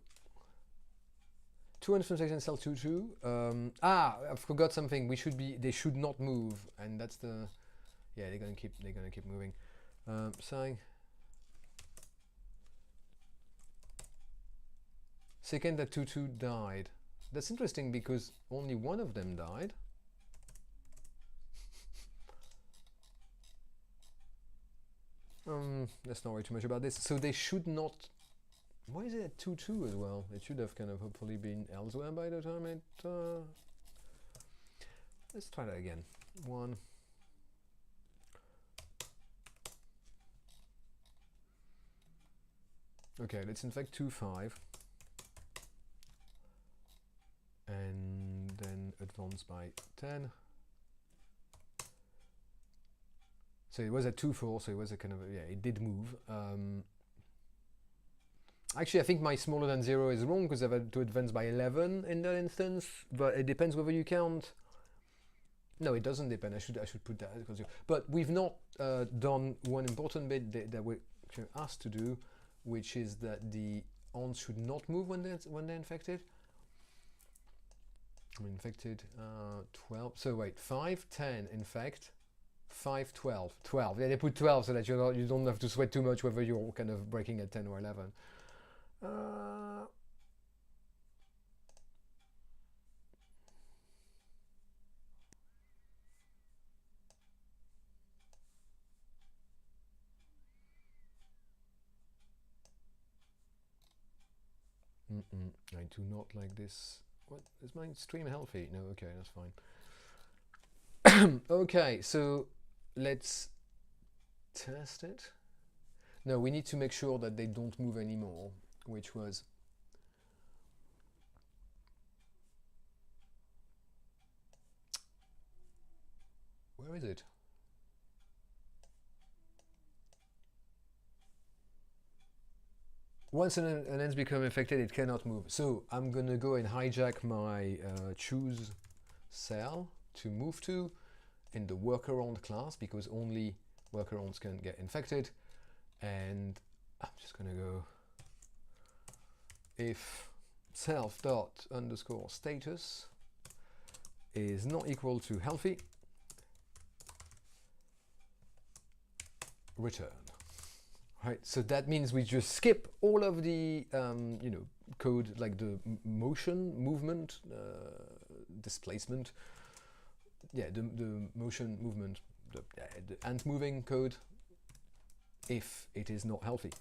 A: 2 instrumentation cell 2, 2. I forgot something. They should not move, and that's the. Yeah, they're gonna keep moving. Saying. Second that 2, 2 died. That's interesting because only one of them died. Let's not worry too much about this. So they should not. Why is it at 2-2 as well? It should have kind of hopefully been elsewhere by the time it. Let's try that again. 1. Okay, let's infect 2-5. And then advance by 10. So it was at 2-4, so it was a kind of, yeah, it did move. Actually, I think my smaller than 0 is wrong because I've had to advance by 11 in that instance, but it depends whether you count. No, it doesn't depend. I should put that because. But we've not done one important bit that we're asked to do, which is that the ants should not move when they're infected. I'm infected 12. So wait, 5, 10 infect. 5, 12. 12. Yeah, they put 12 so that you don't have to sweat too much whether you're kind of breaking at 10 or 11. I do not like this. What is my stream healthy? No, okay, that's fine. Okay, so let's test it. No, we need to make sure that they don't move anymore, which was where is it? Once an ants become infected, it cannot move. So I'm gonna go and hijack my choose cell to move to in the worker ant class because only worker ants can get infected. And I'm just gonna go if self dot underscore status is not equal to healthy, return. Right, so that means we just skip all of the code like the motion, movement, displacement. Yeah, the motion, movement, the ant moving code if it is not healthy.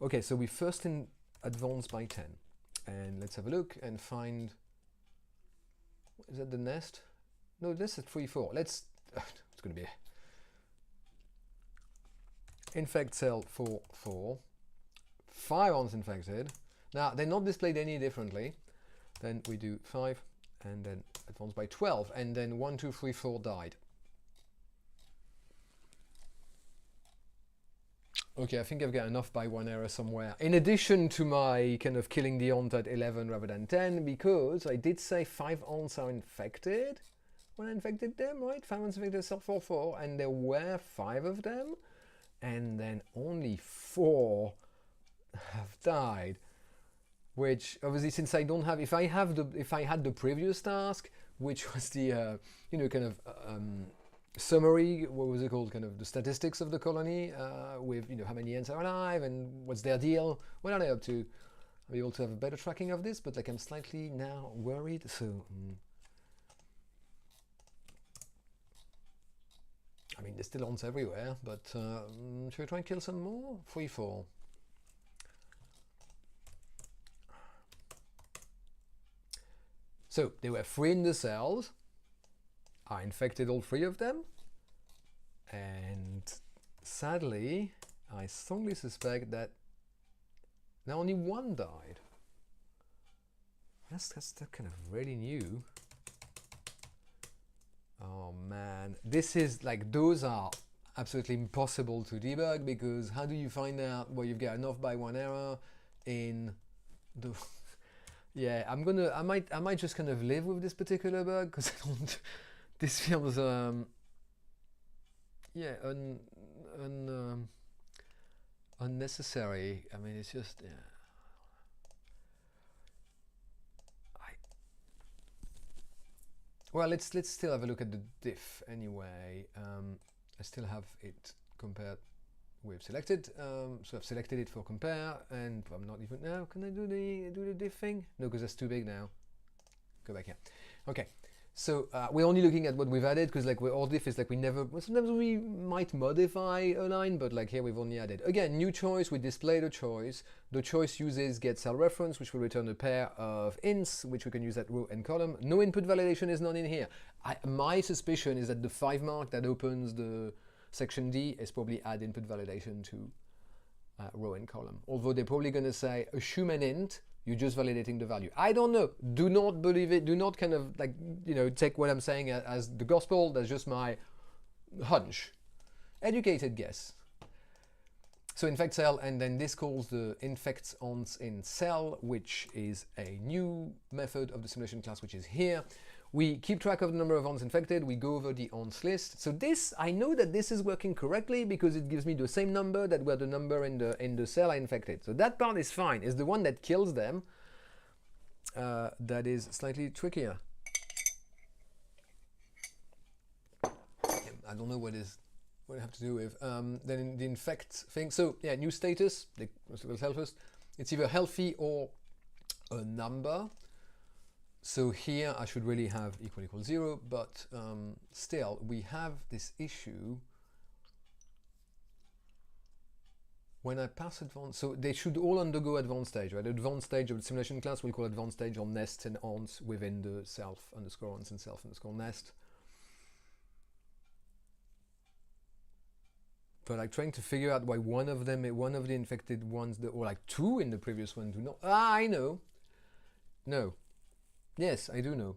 A: Okay, so we first advance by 10, and let's have a look and find. Is that the nest? No, this is 3-4. Let's. It's going to be. Infect cell 4-4. 5 ants infected. Now they're not displayed any differently. Then we do 5 and then advance by 12 and then 1, 2, 3, 4 died. Okay, I think I've got enough by 1 error somewhere. In addition to my kind of killing the ant at 11 rather than 10, because I did say 5 ants are infected when I infected them, right? 5 ants infected cell 4-4 and there were 5 of them. And then only 4 have died, which obviously since I don't have, if I had the previous task, which was the kind of summary, what was it called, kind of the statistics of the colony with how many ants are alive and what's their deal, what are they up to, I'll be able to have a better tracking of this, but like I'm slightly now worried, so. I mean, there's still ants everywhere, but should we try and kill some more? 3-4. So there were 3 in the cells. I infected all 3 of them. And sadly, I strongly suspect that now only 1 died. That's kind of really new. Oh man, this is like, those are absolutely impossible to debug because how do you find out well you've got enough by 1 error in the yeah, I might just kind of live with this particular bug because I don't. This feels yeah unnecessary. I mean, it's just yeah. Well, let's still have a look at the diff anyway. I still have it compared. we've selected. So I've selected it for compare, and I'm not even now. Can I do the diff thing? No, because that's too big now. Go back here. Okay. So we're only looking at what we've added, because like our diff is like we never. Well, sometimes we might modify a line, but like here we've only added. Again, new choice. We display the choice. The choice uses get cell reference, which will return a pair of ints, which we can use at row and column. No input validation is none in here. My suspicion is that the 5 mark that opens the section D is probably add input validation to row and column. Although they're probably going to say assume an int. You're just validating the value. I don't know. Do not believe it. Do not kind of like, you know, take what I'm saying as the gospel. That's just my hunch. Educated guess. So infect cell, and then this calls the infects ons in cell, which is a new method of the simulation class, which is here. We keep track of the number of ons infected. We go over the ons list. So this, I know that this is working correctly because it gives me the same number that were the number in the cell I infected. So that part is fine. It's the one that kills them that is slightly trickier. I don't know what I have to do with. Then in the infect thing. So yeah, new status. Will help us. It's either healthy or a number. So here I should really have equal 0, but still we have this issue when I pass advanced. So they should all undergo advanced stage, right? Advanced stage of the simulation class we'll call advanced stage on nests and ons within the self underscore ons and self underscore nest. But like trying to figure out why one of the infected ones, or like 2 in the previous one do not. I know. No. Yes, I do know.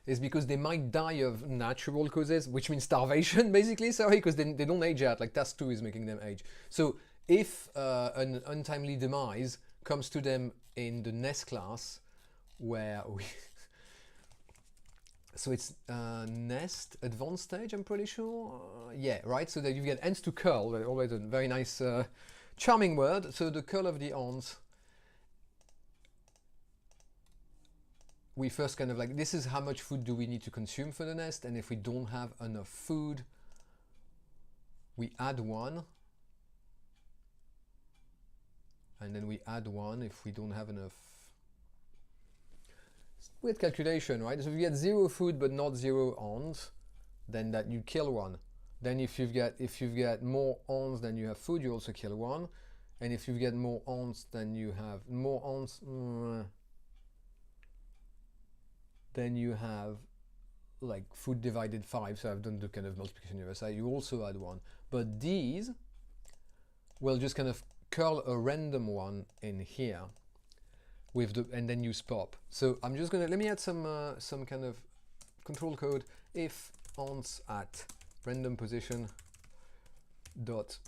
A: It's because they might die of natural causes, which means starvation, basically, sorry, because they don't age out, like task 2 is making them age. So if an untimely demise comes to them in the nest class, where we... so it's nest advanced stage, I'm pretty sure. Yeah, right, so that you get ends to curl, always a very nice, charming word. So the curl of the ons, we first kind of like, this is how much food do we need to consume for the nest, and if we don't have enough food, we add 1, and then we add 1 if we don't have enough. Weird calculation, right? So if you get 0 food but not 0 ons, then that you kill 1. Then if you've got more ons than you have food, you also kill 1, and if you get more ons than you have more ons. Then you have like food divided 5, so I've done the kind of multiplication on the other side, you also add 1. But these will just kind of curl a random one in here with the, and then use pop. So I'm just gonna, let me add some kind of control code. If ons at random position dot,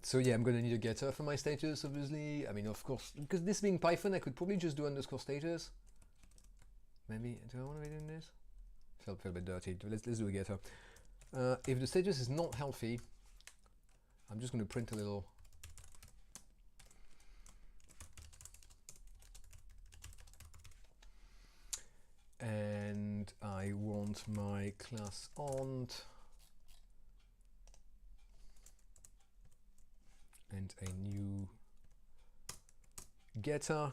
A: so yeah, I'm going to need a getter for my status, obviously. I mean, of course, because this being Python, I could probably just do underscore status. Maybe, do I want to be doing this? Felt a bit dirty. Let's do a getter. If the status is not healthy, I'm just going to print a little. And I want my class ont and a new getter.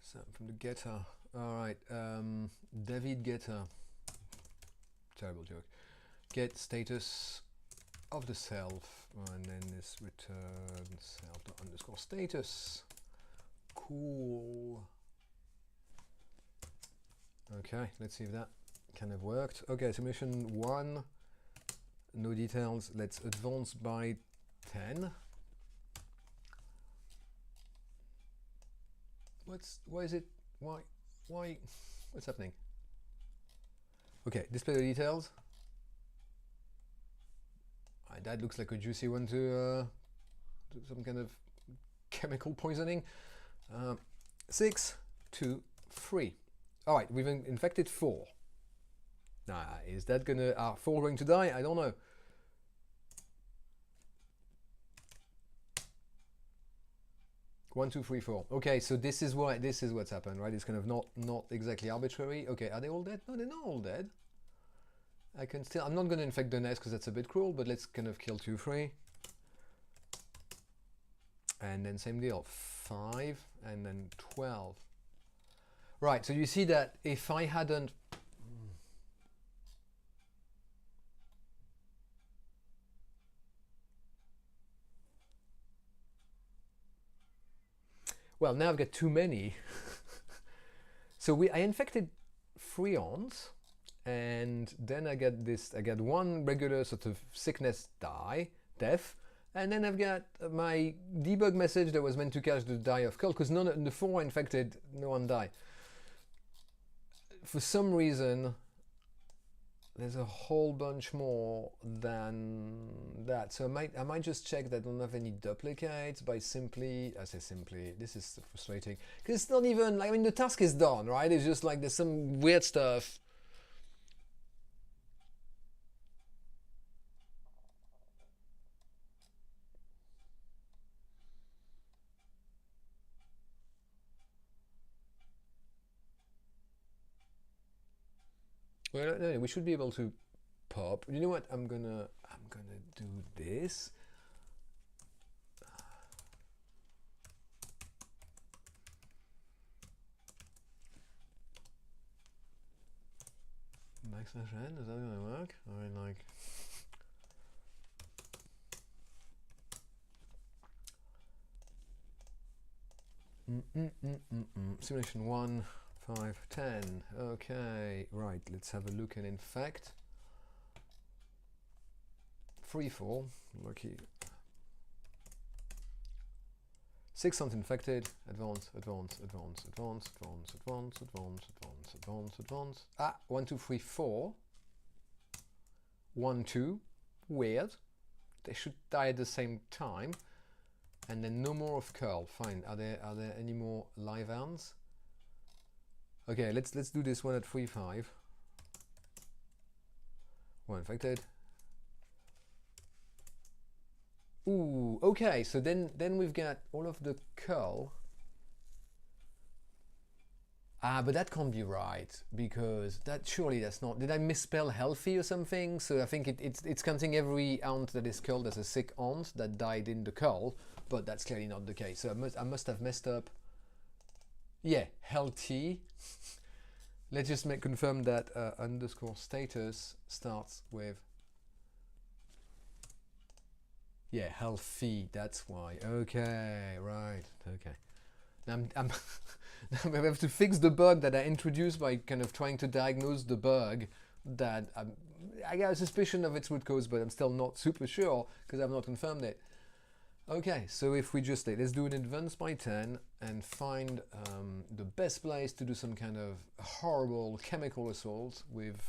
A: So from the getter, all right, David getter, terrible joke. Get status of the self, and then this return self underscore status. Cool. Okay, let's see if that kind of worked. Okay, submission 1. No details. Let's advance by 10. Why is it, why, what's happening? Okay, display the details. That looks like a juicy one to some kind of chemical poisoning. 6, 2, 3. All right, we've infected 4. Is that gonna, are 4 going to die? I don't know. 1, 2, 3, 4. Okay, so this is what's happened, right? It's kind of not exactly arbitrary. Okay, are they all dead? No, they're not all dead. I'm not going to infect the nest because that's a bit cruel, but let's kind of kill 2, 3. And then same deal, 5, and then 12. Right, so you see that if I hadn't... Well, now I've got too many. So I infected 3 ons, and then I get 1 regular sort of sickness death, and then I've got my debug message that was meant to catch the die of cull, because none of the 4 infected, no one died. For some reason, there's a whole bunch more than that. So I might just check that I don't have any duplicates by simply, this is frustrating. Because it's not even, like, I mean, the task is done, right? It's just like there's some weird stuff. Well, no, we should be able to pop. You know what? I'm gonna do this. Backslash n, is that gonna work? I mean, like. Simulation 1, 5, 10. Okay, right, let's have a look and infect. 3, 4, lucky. 6 sounds infected. Advance, advance, advance, advance, advance, advance, advance, advance, advance, advance. 1, 2, 3, 4. 1, 2. Weird. They should die at the same time. And then no more of curl. Fine. Are there any more live hands? Okay, let's do this one at 3, 5. 1 infected. Ooh, okay, so then we've got all of the curl. But that can't be right, because surely that's not... Did I misspell healthy or something? So I think it's counting every ant that is culled as a sick ant that died in the cull, but that's clearly not the case. So I must have messed up. Yeah, healthy. Let's just confirm that underscore status starts with... Yeah, healthy, that's why. Okay, right, okay. Now I have to fix the bug that I introduced by kind of trying to diagnose the bug that I got a suspicion of its root cause, but I'm still not super sure because I've not confirmed it. Okay, so if we just let's do an advance by 10 and find the best place to do some kind of horrible chemical assault with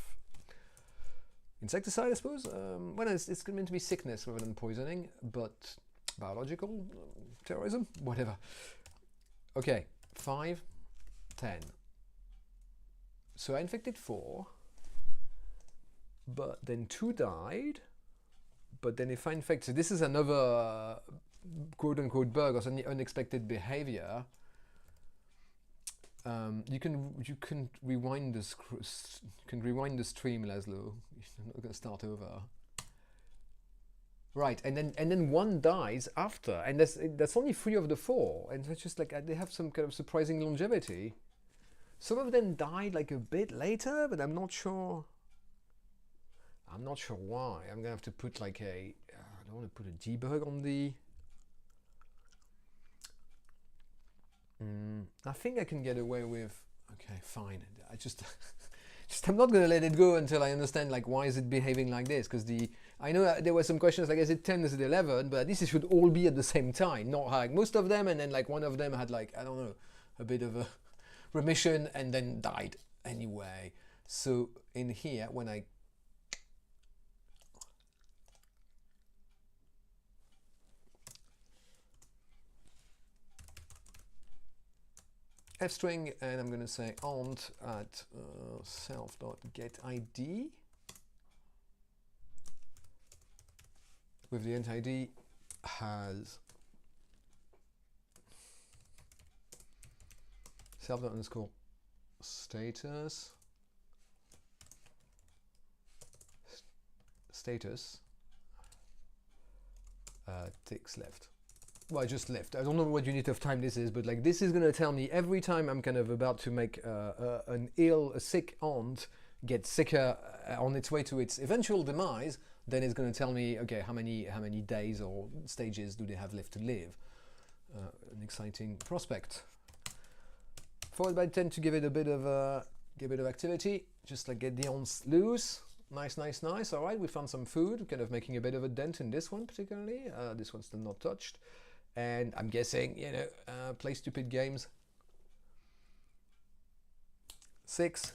A: insecticide, I suppose. Well, it's meant to be sickness rather than poisoning, but biological terrorism, whatever. Okay, 5, 10. So I infected 4, but then 2 died. But then if I infect, so this is another quote-unquote bug or some unexpected behavior. You can rewind the stream, Laszlo. I'm not going to start over. Right, and then 1 dies after, and that's only 3 of the 4, and it's just like they have some kind of surprising longevity. Some of them died like a bit later, but I'm not sure. I'm not sure why. I'm gonna have to put like I don't want to put a debug on the. I think I can get away with. Okay, fine. I just I'm not gonna let it go until I understand like why is it behaving like this. Because I know there were some questions like is it 10, is it 11, but at least it should all be at the same time, not like most of them, and then like one of them had like I don't know a bit of a remission and then died anyway. So in here when I f-string, and I'm going to say ant at self.getID with the int ID has self_status ticks left. Well, I just left. I don't know what unit of time this is, but like this is gonna tell me every time I'm kind of about to make a sick aunt get sicker on its way to its eventual demise, then it's gonna tell me, okay, how many days or stages do they have left to live? An exciting prospect. Followed by 10 to give it a bit of activity, just like get the aunts loose. Nice, nice, nice. All right, we found some food, kind of making a bit of a dent in this one particularly. This one's still not touched. And I'm guessing, you know, play stupid games. 6,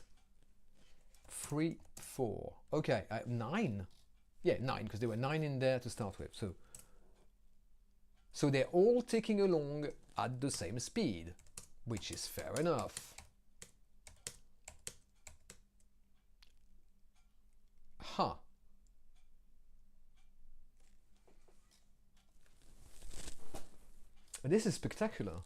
A: 3, 4. Okay, 9. Yeah, 9, because there were 9 in there to start with. So they're all ticking along at the same speed, which is fair enough. Huh. This is spectacular.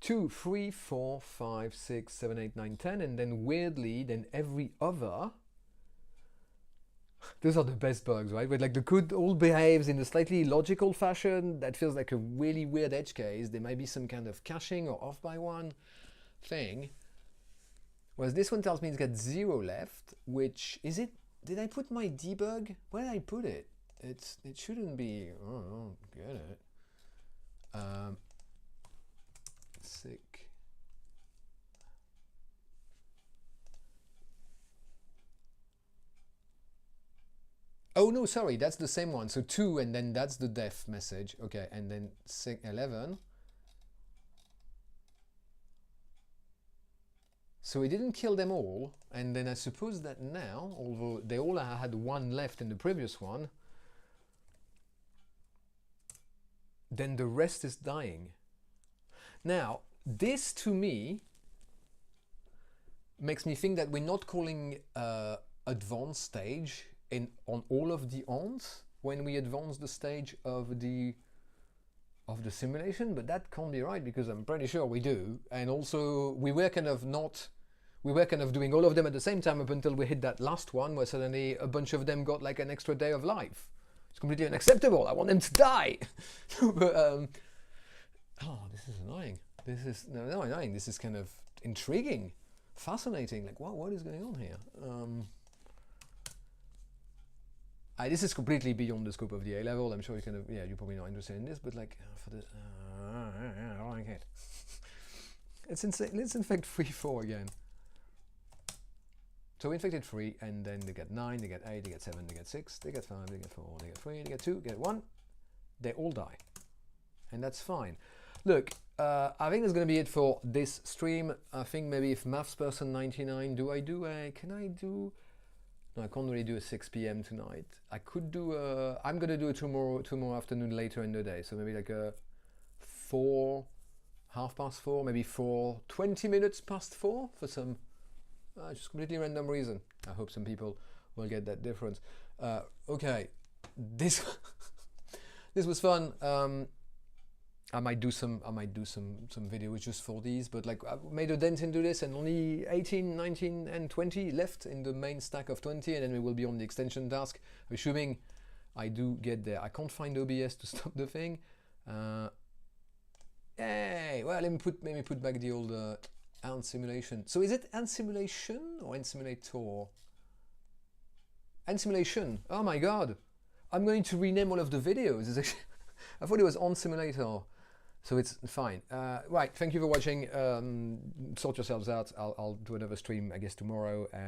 A: 2, 3, 4, 5, 6, 7, 8, 9, 10, and then weirdly, then every other. Those are the best bugs, right? Where like the code all behaves in a slightly logical fashion that feels like a really weird edge case. There might be some kind of caching or off by one thing. Whereas this one tells me it's got 0 left, which is it? Did I put my debug? Where did I put it? It shouldn't be. Oh, I don't get it. Sick. Oh no, sorry, that's the same one. So 2, and then that's the def message. Okay, and then 11. So it didn't kill them all, and then I suppose that now, although they all had 1 left in the previous one, then the rest is dying. Now, this to me makes me think that we're not calling advanced stage on all of the aunts when we advance the stage of the simulation, but that can't be right because I'm pretty sure we do. And also we were kind of doing all of them at the same time up until we hit that last one where suddenly a bunch of them got like an extra day of life. It's completely unacceptable. I want them to die. But oh, this is annoying. This is no annoying. This is kind of intriguing, fascinating. Like what is going on here? This is completely beyond the scope of the A-level. I'm sure you kind of, yeah, you're probably not interested in this, but like for the, I don't like it. It's insane. Let's infect 3, 4 again. So we infected 3, and then they get 9, they get 8, they get 7, they get 6, they get 5, they get 4, they get 3, they get 2, they get 1. They all die, and that's fine. Look, I think that's going to be it for this stream. I think maybe if mathsperson99, can I do? No, I can't really do a 6 p.m. tonight. I could do I'm going to do it tomorrow afternoon later in the day. So maybe like a 4, 4:30, maybe 20 minutes past 4 for some just completely random reason. I hope some people will get that difference. Okay, this was fun. I might do some videos just for these, but like I made a dent into this and only 18, 19 and 20 left in the main stack of 20, and then we will be on the extension task, assuming I do get there. I can't find OBS to stop the thing. Hey, well, let me put back the old ant simulation. So is it ant simulation or ant simulator? Ant simulation. Oh my god, I'm going to rename all of the videos. It's actually I thought it was on simulator. So it's fine. Right, thank you for watching. Sort yourselves out. I'll do another stream, I guess, tomorrow. And